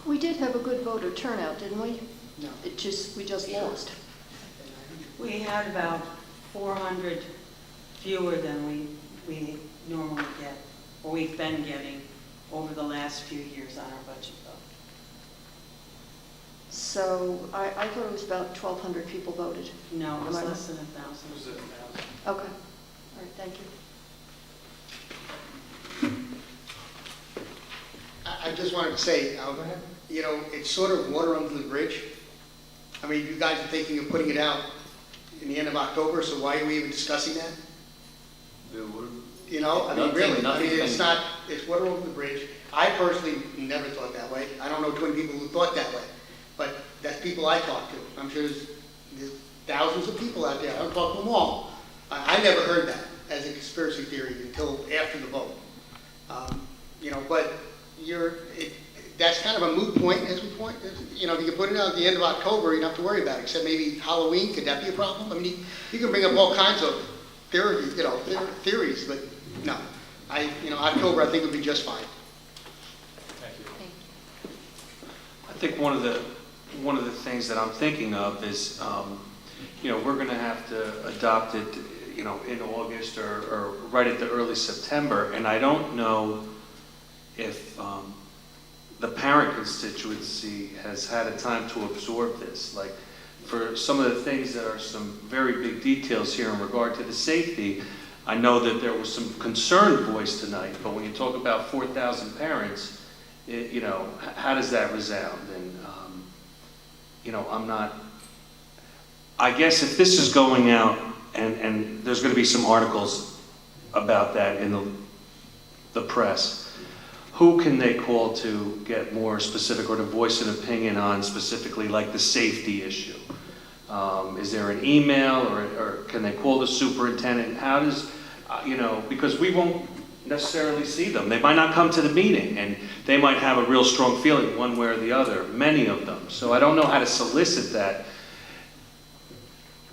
Speaker 8: We did have a good voter turnout, didn't we? No. We just lost.
Speaker 12: We had about 400 fewer than we normally get, or we've been getting over the last few years on our budget vote.
Speaker 8: So I thought it was about 1,200 people voted.
Speaker 12: No, it was
Speaker 8: Am I
Speaker 12: less
Speaker 8: right?
Speaker 12: than 1,000.
Speaker 8: Okay. All right, thank you.
Speaker 10: I just wanted to say, you know, it's sort of water under the bridge. I mean, you guys are thinking of putting it out in the end of October, so why are we even discussing that? You know, I mean, really, I mean, it's water over the bridge. I personally never thought that way. I don't know too many people who thought that way, but that's people I talk to. I'm sure there's thousands of people out there. I don't talk to them all. I never heard that as a conspiracy theory until after the vote. You know, but that's kind of a moot point, as we point. You know, if you can put it out at the end of October, you don't have to worry about it, except maybe Halloween. Could that be a problem? I mean, you can bring up all kinds of theories, but no. October I think would be just fine.
Speaker 1: Thank you.
Speaker 4: Thank you.
Speaker 3: I think one of the things that I'm thinking of is, we're going to have to adopt it, in August or right at the early September, and I don't know if the parent constituency has had a time to absorb this. Like, for some of the things that are some very big details here in regard to the safety, I know that there was some concern voiced tonight, but when you talk about 4,000 parents, how does that resound? And, I guess if this is going out, and there's going to be some articles about that in the press, who can they call to get more specific or to voice an opinion on specifically like the safety issue? Is there an email or can they call the superintendent? How does, because we won't necessarily see them. They might not come to the meeting and they might have a real strong feeling one way or the other, many of them. So I don't know how to solicit that.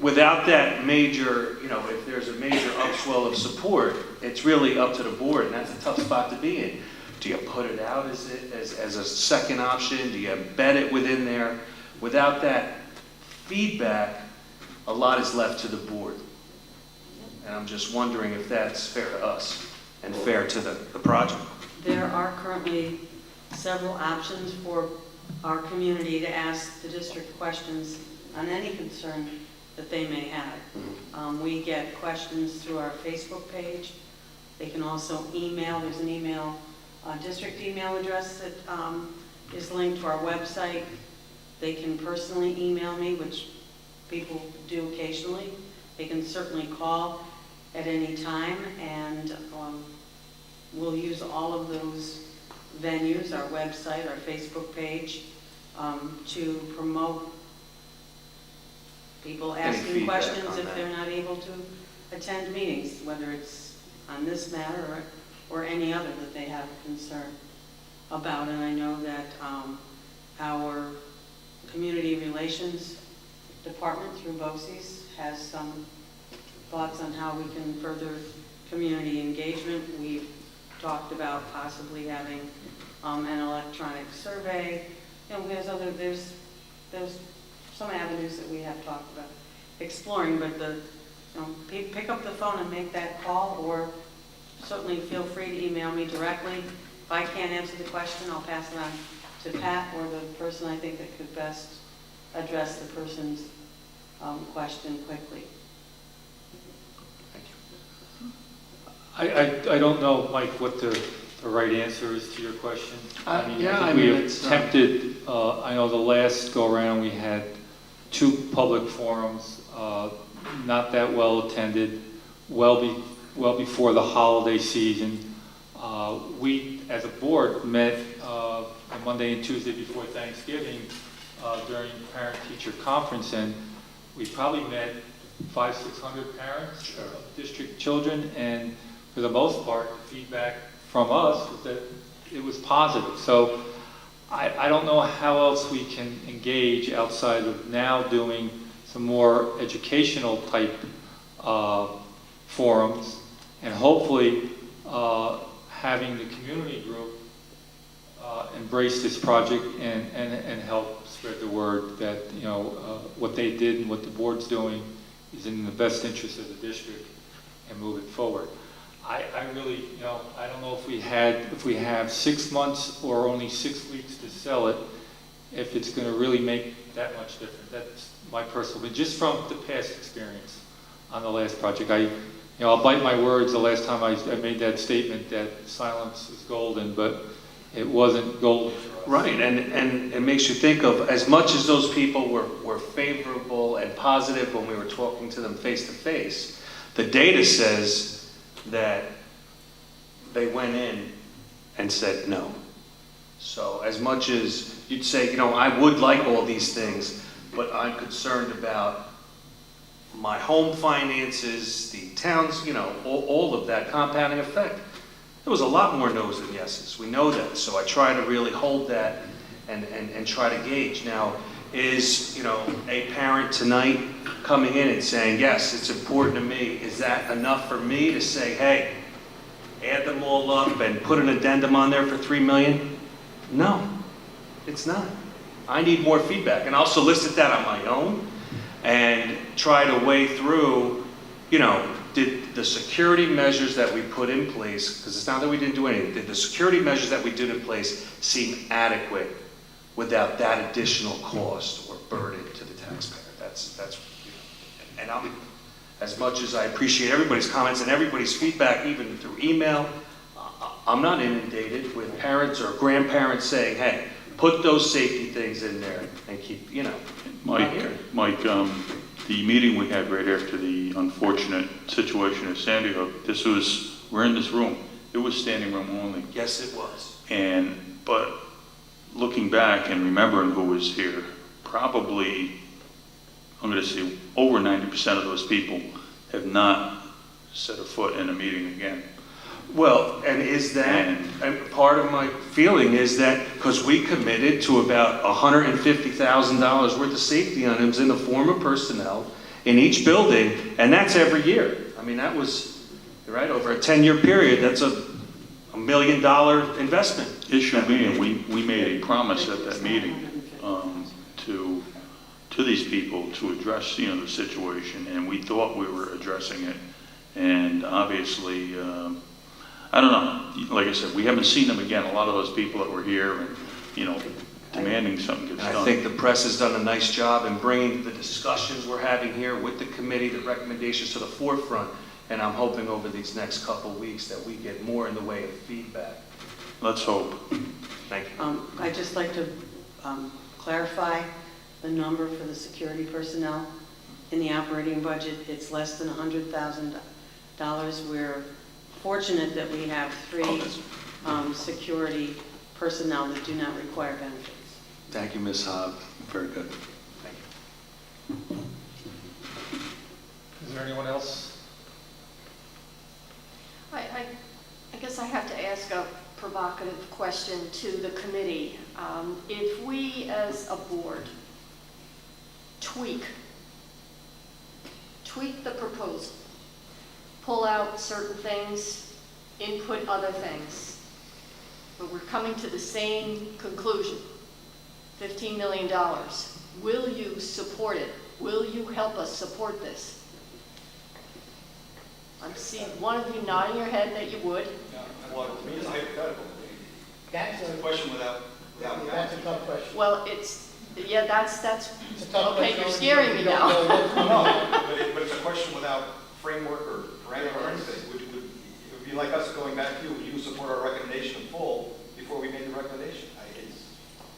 Speaker 3: Without that major, if there's a major upswell of support, it's really up to the board, and that's a tough spot to be in. Do you put it out as a second option? Do you embed it within there? Without that feedback, a lot is left to the board. And I'm just wondering if that's fair to us and fair to the project.
Speaker 12: There are currently several options for our community to ask the district questions on any concern that they may have. We get questions through our Facebook page. They can also email. There's an email, district email address that is linked to our website. They can personally email me, which people do occasionally. They can certainly call at any time, and we'll use all of those venues, our website, our Facebook page, to promote people asking questions if they're not able to attend meetings, whether it's on this matter or any other that they have concern about. And I know that our community relations department through BOCES has some thoughts on how we can further community engagement. We've talked about possibly having an electronic survey. There's some avenues that we have talked about exploring, but pick up the phone and make that call, or certainly feel free to email me directly. If I can't answer the question, I'll pass it on to Pat or the person I think that could best address the person's question quickly.
Speaker 1: I don't know, Mike, what the right answer is to your question.
Speaker 3: Yeah,
Speaker 1: I
Speaker 3: I
Speaker 1: think we
Speaker 3: mean,
Speaker 1: have
Speaker 3: it's,
Speaker 1: attempted, I know the last go-around, we had 2 public forums, not that well attended, well before the holiday season. We, as a board, met on Monday and Tuesday before Thanksgiving during parent-teacher conference, and we probably met 500-600 parents of district children, and for the most part, the feedback from us was that it was positive. So I don't know how else we can engage outside of now doing some more educational type forums, and hopefully having the community group embrace this project and help spread the word that, you know, what they did and what the board's doing is in the best interest of the district, and move it forward. I really, you know, I don't know if we have 6 months or only 6 weeks to sell it, if it's going to really make that much difference. That's my personal, but just from the past experience on the last project, I'll bite my words the last time I made that statement that silence is golden, but it wasn't golden for us.
Speaker 3: right, and it makes you think of, as much as those people were favorable and positive when we were talking to them face to face, the data says that they went in and said no. So as much as you'd say, you know, I would like all these things, but I'm concerned about my home finances, the town's, you know, all of that compounding effect. There was a lot more no's than yeses. We know that. So I try to really hold that and try to gauge. Now, is, you know, a parent tonight coming in and saying, yes, it's important to me, is that enough for me to say, hey, add them all up and put an addendum on there for $3 million? No, it's not. I need more feedback, and I'll solicit that on my own and try to weigh through, you know, did the security measures that we put in place, because it's not that we didn't do anything, did the security measures that we did in place seem adequate without that additional cost or burden to the taxpayer? That's and I'm, as much as I appreciate everybody's comments and everybody's feedback, even through email, I'm not inundated with parents or grandparents saying, hey, put those safety things in there and keep, you know.
Speaker 5: Mike, the meeting we had right after the unfortunate situation at Sandy Hook, we're in this room. It was standing room only.
Speaker 3: Yes, it was.
Speaker 5: But looking back and remembering who was here, probably, I'm going to say, over 90% of those people have not set a foot in a meeting again.
Speaker 3: Well, and is that, and part of my feeling is that because we committed to about $150,000 worth of safety items in the form of personnel in each building, and that's every year. I mean, that was, right, over a 10-year period, that's a $1 million investment.
Speaker 5: Issue being, we made a promise at that meeting to these people to address, you know, the situation, and we thought we were addressing it. And obviously, I don't know, like I said, we haven't seen them again. A lot of those people that were here and, you know, demanding something gets done.
Speaker 3: I think the press has done a nice job in bringing the discussions we're having here with the committee, the recommendations to the forefront, and I'm hoping over these next couple of weeks that we get more in the way of feedback.
Speaker 5: Let's hope.
Speaker 3: Thank you.
Speaker 12: I'd just like to clarify the number for the security personnel. In the operating budget, it's less than $100,000. We're fortunate that we have 3 security personnel that do not require benefits.
Speaker 3: Thank you, Ms. Hobb. Very good. Thank you.
Speaker 1: Is there anyone else?
Speaker 8: I guess I have to ask a provocative question to the committee. If we, as a board, tweak the proposal, pull out certain things, input other things, but we're coming to the same conclusion, $15 million. Will you support it? Will you help us support this? I'm see one of you nodding your head that you would.
Speaker 11: Well, to me, it's hypothetical.
Speaker 10: That's
Speaker 11: It's a
Speaker 10: a,
Speaker 11: question without
Speaker 10: that's a tough question.
Speaker 8: Well, yeah, that's,
Speaker 10: It's a tough
Speaker 8: okay,
Speaker 10: question.
Speaker 8: you're scaring me
Speaker 10: You don't
Speaker 8: now.
Speaker 10: know what's
Speaker 11: No,
Speaker 10: going on.
Speaker 11: but it's a question without framework or parameter or anything. It would be like us going back to you, would you support our recommendation in full before we made the recommendation?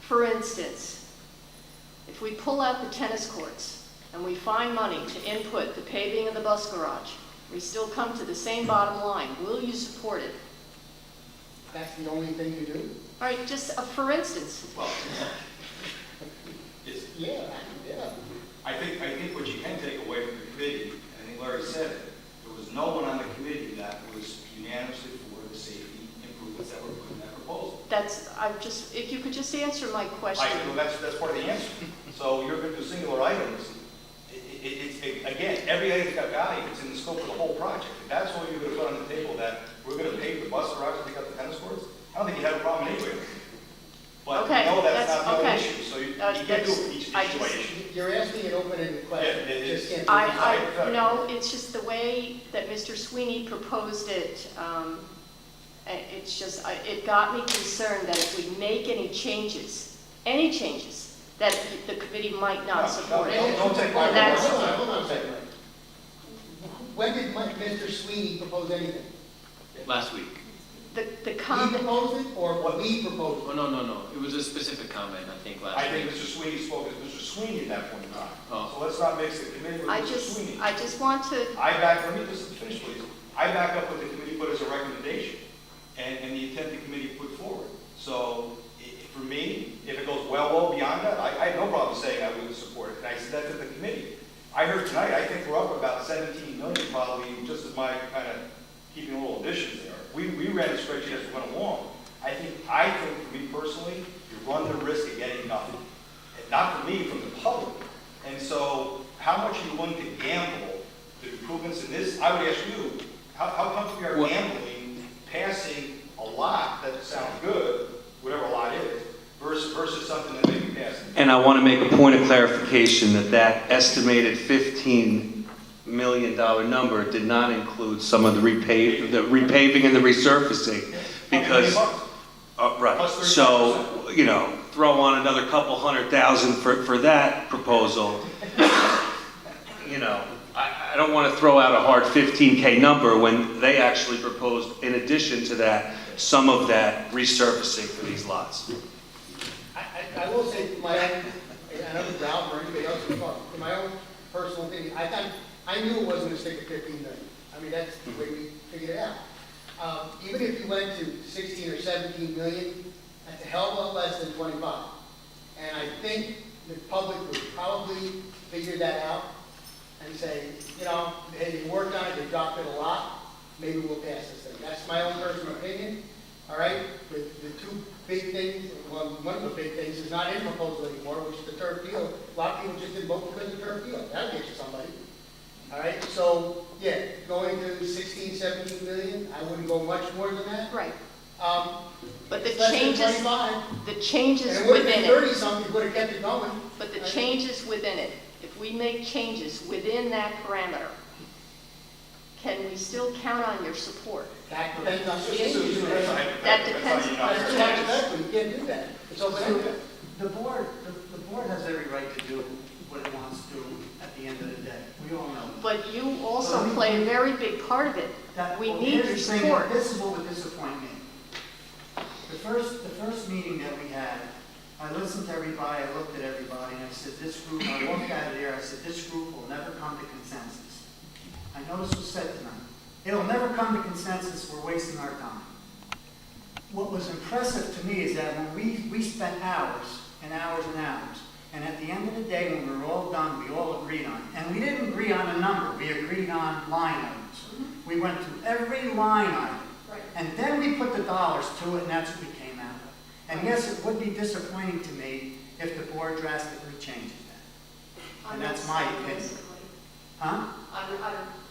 Speaker 8: For instance, if we pull out the tennis courts and we find money to input the paving of the bus garage, we still come to the same bottom line. Will you support it?
Speaker 10: That's the only thing you do?
Speaker 8: All right, just for instance.
Speaker 11: Well, it's,
Speaker 10: Yeah, yeah.
Speaker 11: I think what you can take away from the committee, and I think Larry said it, there was no one on the committee that was unanimously for the safety improvements that were put in that proposal.
Speaker 8: If you could just answer my question.
Speaker 11: That's part of the answer. So you're going to do singular items. Again, every item's got value. It's in the scope of the whole project. If that's what you're going to put on the table, that we're going to pay the bus garage to pick up the tennis courts, I don't think you have a problem anyway. But
Speaker 8: Okay,
Speaker 11: no, that's
Speaker 8: that's-
Speaker 11: not the
Speaker 8: okay.
Speaker 11: issue. So you
Speaker 8: That's-
Speaker 11: can't do it each
Speaker 8: I
Speaker 11: issue by
Speaker 8: just-
Speaker 11: issue.
Speaker 10: You're asking an open-ended question.
Speaker 11: Yeah, it
Speaker 10: You just
Speaker 11: is.
Speaker 10: can't do it.
Speaker 8: No, it's just the way that Mr. Sweeney proposed it. It's just, it got me concerned that if we make any changes, that the committee might not support it.
Speaker 11: Don't take my word.
Speaker 8: That's-
Speaker 10: Hold on a second. When did Mr. Sweeney propose anything?
Speaker 13: Last week.
Speaker 8: The
Speaker 10: He
Speaker 8: comment,
Speaker 10: proposed it, or we proposed
Speaker 13: Oh,
Speaker 10: it?
Speaker 13: no. It was a specific comment, I think, last
Speaker 11: I think
Speaker 13: week.
Speaker 11: Mr. Sweeney spoke as Mr. Sweeney at that point in time.
Speaker 13: Oh.
Speaker 11: So let's not mix the committee with Mr. Sweeney.
Speaker 8: I just want to,
Speaker 11: Let me just finish, please. I back up what the committee put as a recommendation and the intent the committee put forward. So for me, if it goes well beyond that, I have no problem saying I would support it. And I said that to the committee. I heard tonight, I think we're up about 17 million probably, just as my kind of keeping little additions there. We ran the spreadsheet as we went along. I think for me personally, you run the risk of getting nothing. And not from me, from the public. And so how much are you willing to gamble the improvements in this? I would ask you, how comfortable are you gambling passing a lot that sounds good, whatever a lot is, versus something that may be passing?
Speaker 3: And I want to make a point of clarification that estimated $15 million number did not include some of the repaving and the resurfacing, because, right,
Speaker 11: Plus 30%.
Speaker 3: so, throw on another couple $100,000 for that proposal. I don't want to throw out a hard 15K number when they actually proposed, in addition to that, some of that resurfacing for these lots.
Speaker 10: I will say, my own, I don't know Ralph or anybody else can talk, in my own personal opinion, I knew it wasn't a stick of 15 million. I mean, that's the way we figured it out. Even if you went to 16 or 17 million, that's a hell of a lot less than 25. And I think the public would probably figure that out and say, hey, you worked on it, you dropped it a lot, maybe we'll pass this thing. That's my own personal opinion, all right? The two big things, well, one of the big things is not in proposal anymore, which is the turf field. A lot of people just didn't vote because of the turf field. That'll get you somebody. All right, so, yeah, going to 16, 17 million, I wouldn't go much more than that.
Speaker 8: right, but the
Speaker 10: It's less than
Speaker 8: changes,
Speaker 10: 25.
Speaker 8: the changes
Speaker 10: And it would have
Speaker 8: within
Speaker 10: been
Speaker 8: it,
Speaker 10: 30-something, would have kept it going.
Speaker 8: but the
Speaker 10: Right?
Speaker 8: changes within it, if we make changes within that parameter, can we still count on your support?
Speaker 10: That depends on the
Speaker 11: Susan,
Speaker 10: changes.
Speaker 11: that's a hypothetical.
Speaker 8: That
Speaker 11: That's
Speaker 8: depends
Speaker 11: how you
Speaker 8: on
Speaker 11: know.
Speaker 8: the
Speaker 10: That's
Speaker 8: changes.
Speaker 10: exactly, you can't do that. It's open-ended.
Speaker 14: The board has every right to do what it wants to do at the end of the day. We all know.
Speaker 8: But you also play a very big part of it. We
Speaker 14: Well,
Speaker 8: need
Speaker 14: here's
Speaker 8: your
Speaker 14: the thing,
Speaker 8: support.
Speaker 14: This is what would disappoint me. The first meeting that we had, I listened to everybody, I looked at everybody, and I said, this group, I walked out of there, I said, this group will never come to consensus. I know this was said tonight. It'll never come to consensus, we're wasting our time. What was impressive to me is that when we spent hours and hours and hours, and at the end of the day, when we were all done, we all agreed on it. And we didn't agree on a number, we agreed on line items. We went through every line item. And then we put the dollars to it, and that's what we came out of. And yes, it would be disappointing to me if the board drastically changes that. And that's my opinion. Huh?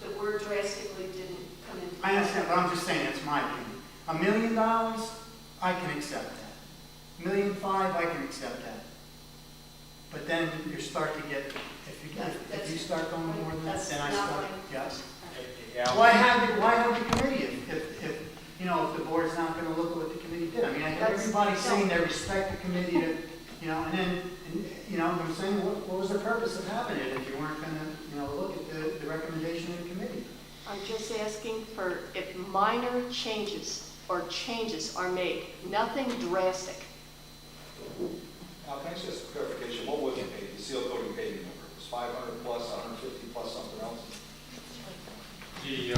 Speaker 8: The word drastically didn't come into.
Speaker 14: I understand, but I'm just saying that's my opinion. $1 million, I can accept that. $1.5 million, I can accept that. But then you start to get, if you start going more than that, then I start, yes.
Speaker 11: Yeah.
Speaker 14: Why have board's not gonna look at what the committee did. I mean, I heard
Speaker 8: That's-
Speaker 14: everybody saying they respect the committee, that, you know, and then, you know, I'm saying, what was the purpose of having it if you weren't gonna, you know, look at the recommendation of the committee?
Speaker 8: I'm just asking for if minor changes or changes are made, nothing drastic.
Speaker 11: Now, can I just ask a clarification? What was it paid? The seal coating paving number? It was 500 plus, 150 plus something else?
Speaker 1: You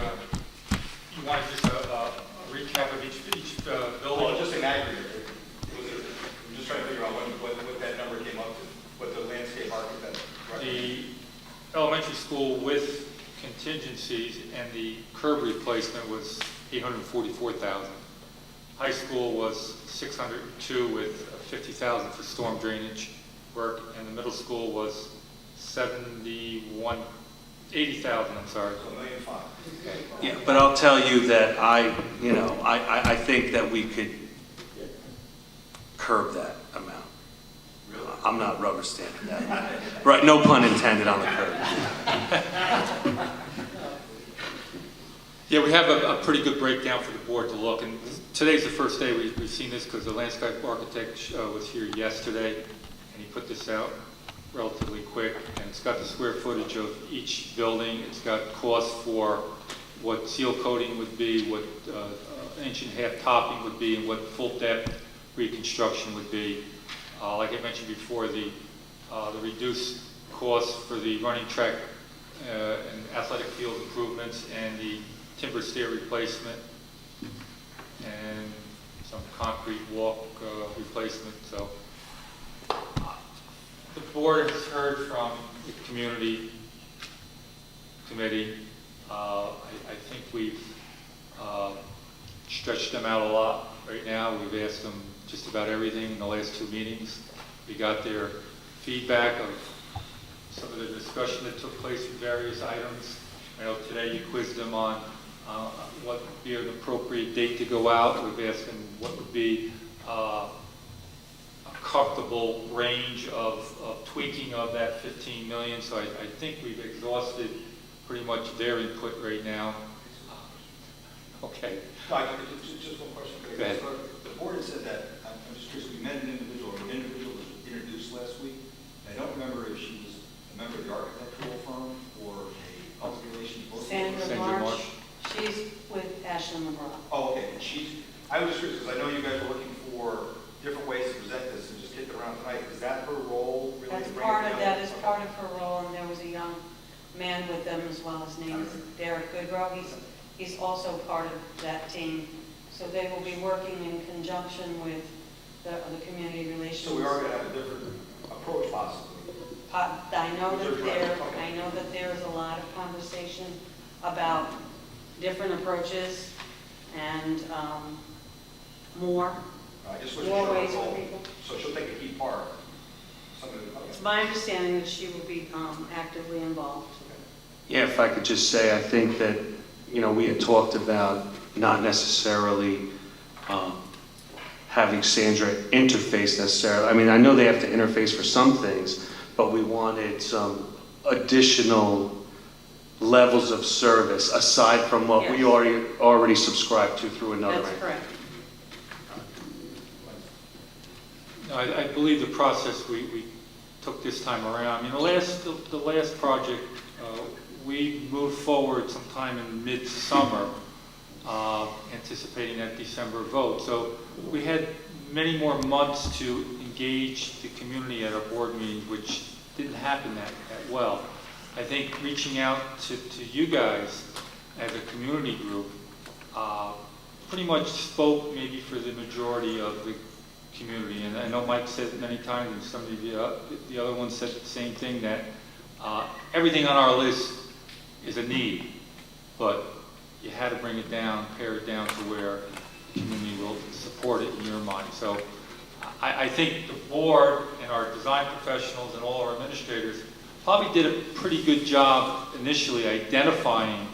Speaker 1: want just a recap of each building?
Speaker 11: Just an aggregate. I'm just trying to figure out what that number came up to, what the landscape architect recommended.
Speaker 1: The elementary school with contingencies and the curb replacement was $844,000. High school was $602 with $50,000 for storm drainage work, and the middle school was $80,000, I'm sorry.
Speaker 11: So $1.5 million.
Speaker 3: Yeah, but I'll tell you that I think that we could curb that amount. I'm not rubber stamping that. Right, no pun intended on the curb.
Speaker 1: Yeah, we have a pretty good breakdown for the board to look, and today's the first day we've seen this because the landscape architect was here yesterday, and he put this out relatively quick, and it's got the square footage of each building, it's got costs for what seal coating would be, what inch and a half topping would be, and what full depth reconstruction would be. Like I mentioned before, the reduced costs for the running track and athletic field improvements and the timber stair replacement and some concrete walk replacement. So the board has heard from the community committee. I think we've stretched them out a lot right now. We've asked them just about everything in the last 2 meetings. We got their feedback of some of the discussion that took place with various items. I know today you quizzed them on what would be an appropriate date to go out. We've asked them what would be a comfortable range of tweaking of that 15 million. So I think we've exhausted pretty much their input right now. Okay.
Speaker 11: No, just one question.
Speaker 1: Go ahead.
Speaker 11: The board had said that, I'm just curious, we met an individual was introduced last week. I don't remember if she was a member of the architectural firm or a public relations board.
Speaker 12: Sandra Marsh. She's with Ashland LeBron.
Speaker 11: Oh, okay. And I was just curious, because I know you guys are looking for different ways to present this and just kick it around tonight. Is that her role? Really,
Speaker 12: That's
Speaker 11: to bring
Speaker 12: part
Speaker 11: it
Speaker 12: of,
Speaker 11: together?
Speaker 12: that is part of her role, and there was a young man with them as well. His name is Derek Goodrow. He's also part of that team. So they will be working in conjunction with the community relations.
Speaker 11: So we are going to have a different approach possibly.
Speaker 12: I know that there is a lot of conversation about different approaches and more
Speaker 11: I just wish
Speaker 12: more
Speaker 11: she
Speaker 12: ways
Speaker 11: had a
Speaker 12: for
Speaker 11: role.
Speaker 12: people.
Speaker 11: So she'll take a key part.
Speaker 12: It's my understanding that she will be actively involved.
Speaker 3: Yeah, if I could just say, I think that, we had talked about not necessarily having Sandra interface necessarily. I mean, I know they have to interface for some things, but we wanted some additional levels of service aside from what we already subscribe to through another.
Speaker 12: That's correct.
Speaker 1: I believe the process we took this time around, I mean, the last project, we moved forward sometime in mid-summer, anticipating that December vote. So we had many more months to engage the community at our board meetings, which didn't happen that well. I think reaching out to you guys as a community group pretty much spoke maybe for the majority of the community. And I know Mike said it many times, and some of the other ones said the same thing, that everything on our list is a need, but you had to bring it down, pare it down to where the community will support it in your mind. So I think the board and our design professionals and all our administrators probably did a pretty good job initially identifying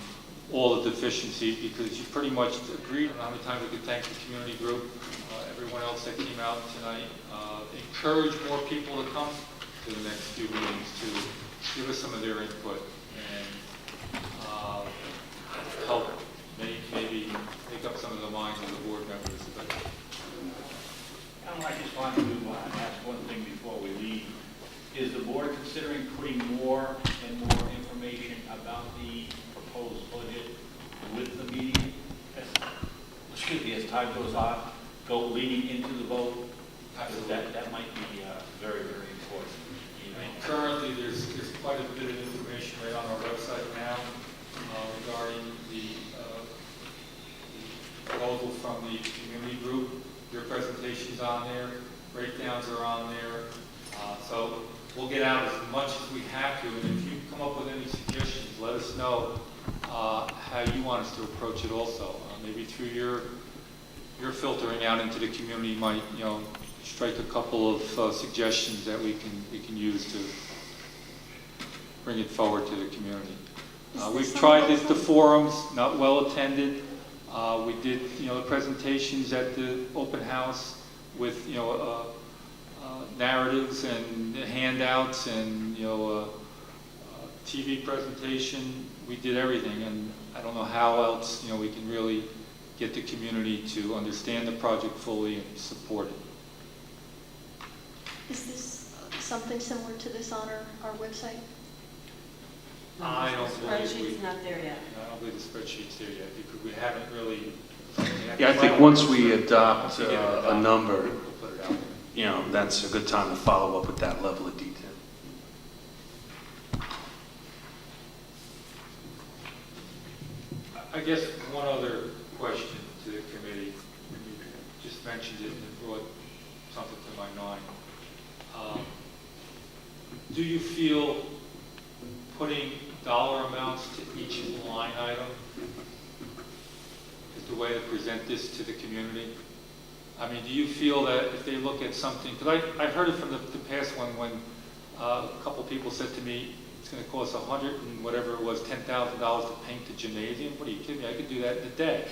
Speaker 1: all the deficiencies, because you pretty much agreed. I don't know how many times we could thank the community group, everyone else that came out tonight. Encourage more people to come to the next few meetings to give us some of their input and help maybe make up some of the minds of the board members.
Speaker 15: excuse me, as time goes on, go leading into the vote? Because that might be very, very important. You know?
Speaker 1: Currently, there's quite a bit of information right on our website now regarding the proposal from the community group. Your presentation's on there, breakdowns are on there. So we'll get out as much as we have to, and if you come up with any suggestions, let us know how you want us to approach it also. Maybe through your filtering out into the community might, strike a couple of suggestions that we can use to bring it forward to the community. We've tried this, the forums, not well attended. We did, the presentations at the open house with, narratives and handouts and, TV presentation. We did everything, and I don't know how else, we can really get the community to understand the project fully and support it.
Speaker 8: Is this something similar to this on our website?
Speaker 1: I don't believe
Speaker 12: Spreadsheet's not there yet.
Speaker 1: I don't believe the spreadsheet's there yet, because we haven't really.
Speaker 3: Yeah, I think once we adopt
Speaker 1: Once we get it adopted,
Speaker 3: a number,
Speaker 1: we'll put it out there.
Speaker 3: that's a good time to follow up with that level of detail.
Speaker 1: I guess one other question to the committee, when you just mentioned it and it brought something to my mind. Do you feel putting dollar amounts to each line item is the way to present this to the community? I mean, do you feel that if they look at something, because I heard it from the past one when a couple people said to me, it's going to cost $100 and whatever it was, $10,000 to paint the gymnasium. What are you kidding me? I could do that in a day.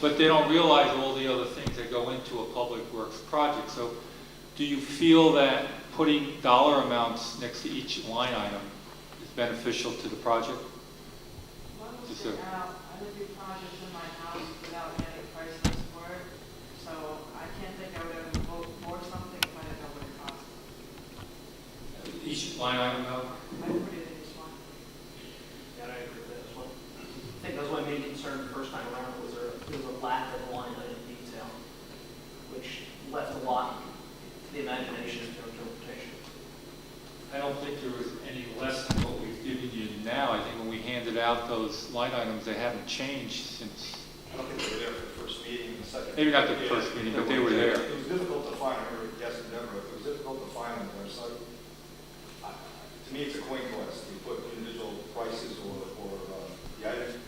Speaker 1: But they don't realize all the other things that go into a public works project. So do you feel that putting dollar amounts next to each line item is beneficial to the project? Just a-
Speaker 12: I would do projects in my house without getting price lists for it, so I can't think I would ever vote for something if I didn't know what it cost.
Speaker 1: Each line item, though?
Speaker 12: I put it in each one.
Speaker 16: Yeah, I agree with that as well. I think that was my main concern the first time around, was there was a lack of line item detail, which left a lot to the imagination and interpretation.
Speaker 1: I don't think there was any less than what we've given you now. I think when we handed out those line items, they haven't changed since,
Speaker 11: I don't think they were there for the first meeting, the second.
Speaker 1: maybe not the first meeting, but they were there.
Speaker 11: It was difficult to find, I remember asking Deborah, it was difficult to find on the website. To me, it's a coin toss. You put individual prices or the item.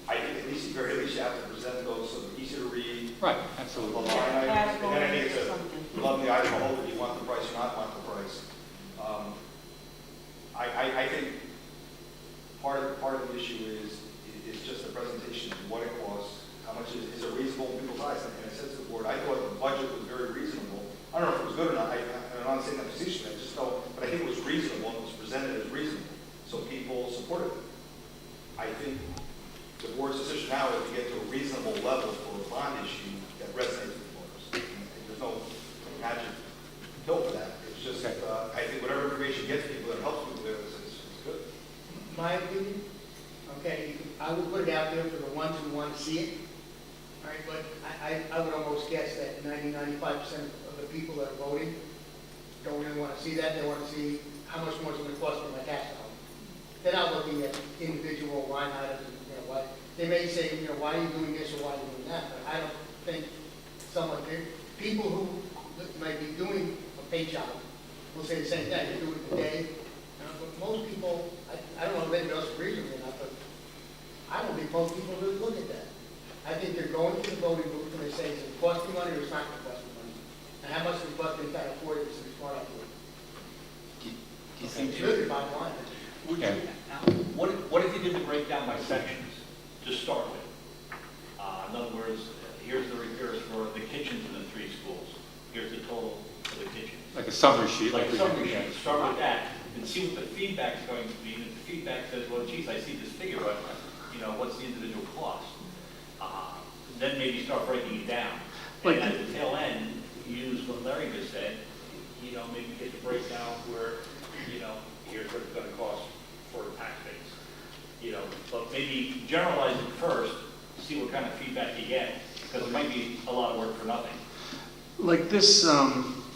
Speaker 11: I think at least, very least, you have to present those so they're easy to read.
Speaker 1: Right,
Speaker 11: The
Speaker 1: absolutely.
Speaker 11: line items, and then I think it's
Speaker 12: Something.
Speaker 11: you love the item, hold it, you want the price or not want the price. I think part of the issue is just the presentation of what it costs, how much is it reasonable in people's eyes. And I said to the board, I thought the budget was very reasonable. I don't know if it was good or not. I'm not saying that position. I just don't, but I think it was reasonable and it was presented as reasonable. So people supported it. I think the board's decision now is to get to a reasonable level for a bond issue that resonates with voters. There's no magic pill for that. It's just, I think whatever information gets people that helps people there is good.
Speaker 10: My opinion, okay, I would put it out there for the ones who want to see it. All right, but I would almost guess that 95% of the people that are voting don't really want to see that. They want to see how much more it's going to cost for my tax dollar. They're not looking at individual line items and, what, they may say, why are you doing this or why are you doing that? But I don't think people who might be doing a paint job will say the same thing. They do it today. But most people, I don't know if anybody else agrees with me or not, but I don't think most people really look at that. I think they're going to the voting booth and they say, is it cost me money or it's not going to cost me money? And how much does it cost me to afford it, so it's smart I do it.
Speaker 15: Do you think
Speaker 10: It's really the bottom line.
Speaker 15: Would you, what if you did the breakdown by sections to start with? In other words, here's the repairs for the kitchens in the 3 schools. Here's the total for the kitchens.
Speaker 1: Like a summary sheet.
Speaker 15: Like a
Speaker 1: we-
Speaker 15: summary
Speaker 1: yeah.
Speaker 15: sheet. Start with that and see what the feedback's going to be. And if the feedback says, well, geez, I see this figure, but what's the individual cost? Then maybe start breaking it down. And at the tail end, use what Larry just said. Maybe get the breakdown where, here's what it's going to cost for a tax base. But maybe generalize it first, see what kind of feedback you get, Because it might be a lot of work for nothing.
Speaker 3: Like this,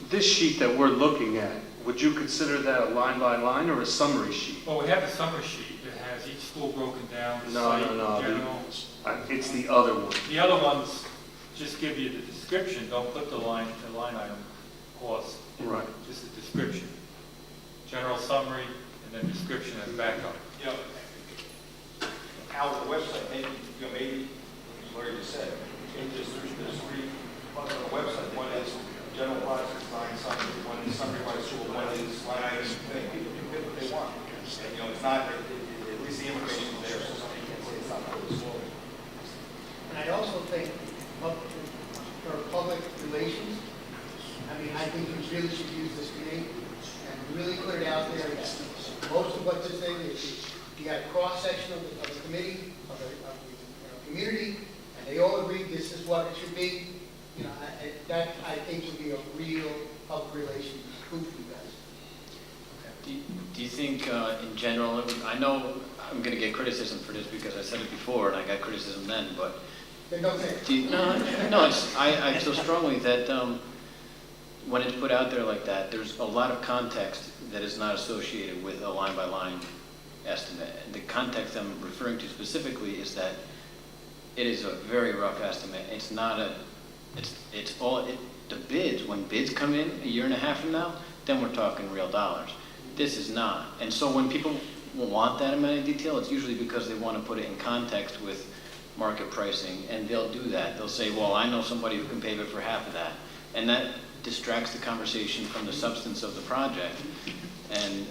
Speaker 3: this sheet that we're looking at, would you consider that a line by line or a summary sheet?
Speaker 1: Well, we have the summary sheet that has each school broken down,
Speaker 3: No,
Speaker 1: site,
Speaker 3: no,
Speaker 1: general.
Speaker 3: It's the other one.
Speaker 1: The other ones just give you the description, don't put the line item cost.
Speaker 3: Right.
Speaker 1: Just the description. General summary, and then description as backup.
Speaker 11: You know, Al, the website, maybe, as Larry just said, there's three parts on the website. One is general project design summary, one is summary by school, one is line items. People can pick what they want. And, it's not, at least the information is there, so somebody can't say it's not really slow.
Speaker 10: And I also think, for public relations, I think you really should use this committee and really put it out there. Most of what this thing is, you got a cross-section of the committee, of the community, and they all agree this is what it should be. That I think would be a real public relations coup for you guys.
Speaker 13: Do you think, in general, I know I'm going to get criticism for this because I said it before and I got criticism then, but
Speaker 10: Then don't say it.
Speaker 13: I feel strongly that when it's put out there like that, there's a lot of context that is not associated with a line-by-line estimate. And the context I'm referring to specifically is that it is a very rough estimate. It's not the bids, when bids come in a year and a half from now, then we're talking real dollars. This is not. And so when people want that amount of detail, it's usually because they want to put it in context with market pricing, and they'll do that. They'll say, well, I know somebody who can pave it for half of that. And that distracts the conversation from the substance of the project. And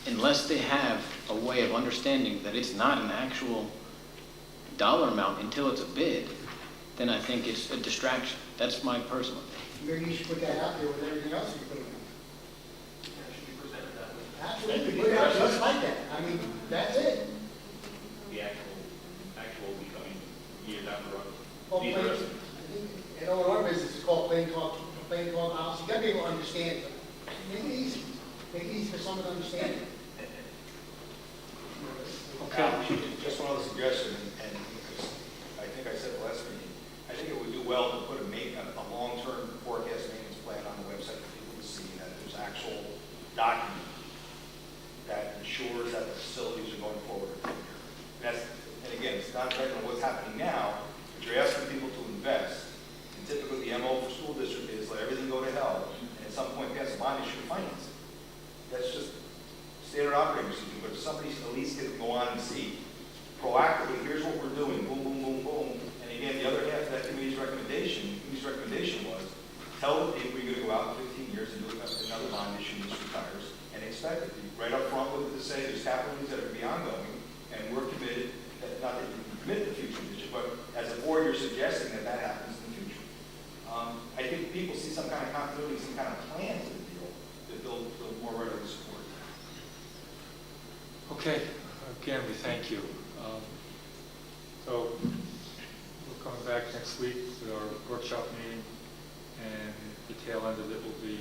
Speaker 13: unless they have a way of understanding that it's not an actual dollar amount until it's a bid, then I think it's a distraction. That's my personal opinion.
Speaker 10: Maybe you should put that out there with everything else you're putting in.
Speaker 16: It should be presented that way.
Speaker 10: Absolutely, put it out just like that. That's it.
Speaker 15: The actual will be coming years down the road.
Speaker 10: Well,
Speaker 15: These
Speaker 10: plain-
Speaker 15: are-
Speaker 10: in our business, it's called plain talk policy. You got to be able to understand it. Make it easy. Make it easy for someone to understand it.
Speaker 11: Just one other suggestion, and I think I said the last meeting, I think it would do well to put a long-term forecast maintenance plan on the website for people to see that there's actual document that ensures that the facilities are going forward. And again, it's not right on what's happening now, but you're asking people to invest. And typically the MO for school district is let everything go to hell, and at some point pass a bond issue to finance it. That's just standard operating procedure, but if somebody at least can go on and see proactively, here's what we're doing, boom, boom, boom, boom. And again, the other half of that committee's recommendation was, tell the people you're going to go out in 15 years and do another bond issue that retires, and expect it. Right up front with it to say there's capital needs that are going to be ongoing, and we're committed, not that you can commit to the future issue, but as a board, you're suggesting that that happens in the future. I think people see some kind of continuity, some kind of plan to the deal that they'll more readily support.
Speaker 1: Okay, again, we thank you. So we're coming back next week with our workshop meeting, and the tail end of it will be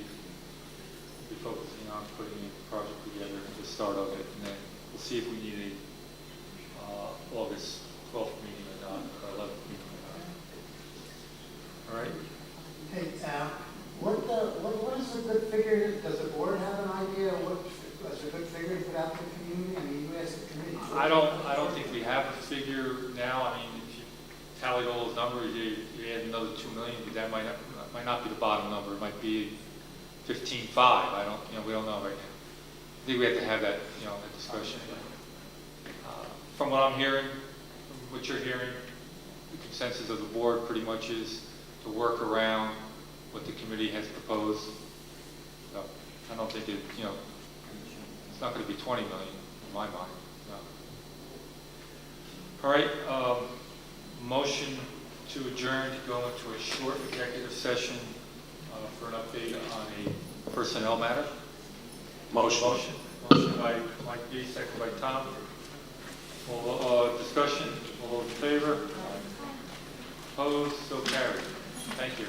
Speaker 1: focusing on putting the project together at the start of it, and then we'll see if we need a August 12th meeting or not, or 11th meeting or not. All right?
Speaker 14: Hey, what is a good figure? Does the board have an idea what is a good figure to put out to the community? You asked the committee.
Speaker 1: I don't think we have a figure now. If you tallied all those numbers, you add another 2 million, but that might not be the bottom number. It might be 15.5. We don't know right now. I think we have to have that, that discussion. From what I'm hearing, from what you're hearing, the consensus of the board pretty much is to work around what the committee has proposed. So I don't think it's not going to be 20 million in my mind. No. All right, motion to adjourn to go into a short executive session for an update on a personnel matter.
Speaker 3: Motion.
Speaker 1: Motion by Mike B, second by Tom. Discussion, all those in favor? Opposed, so carried. Thank you.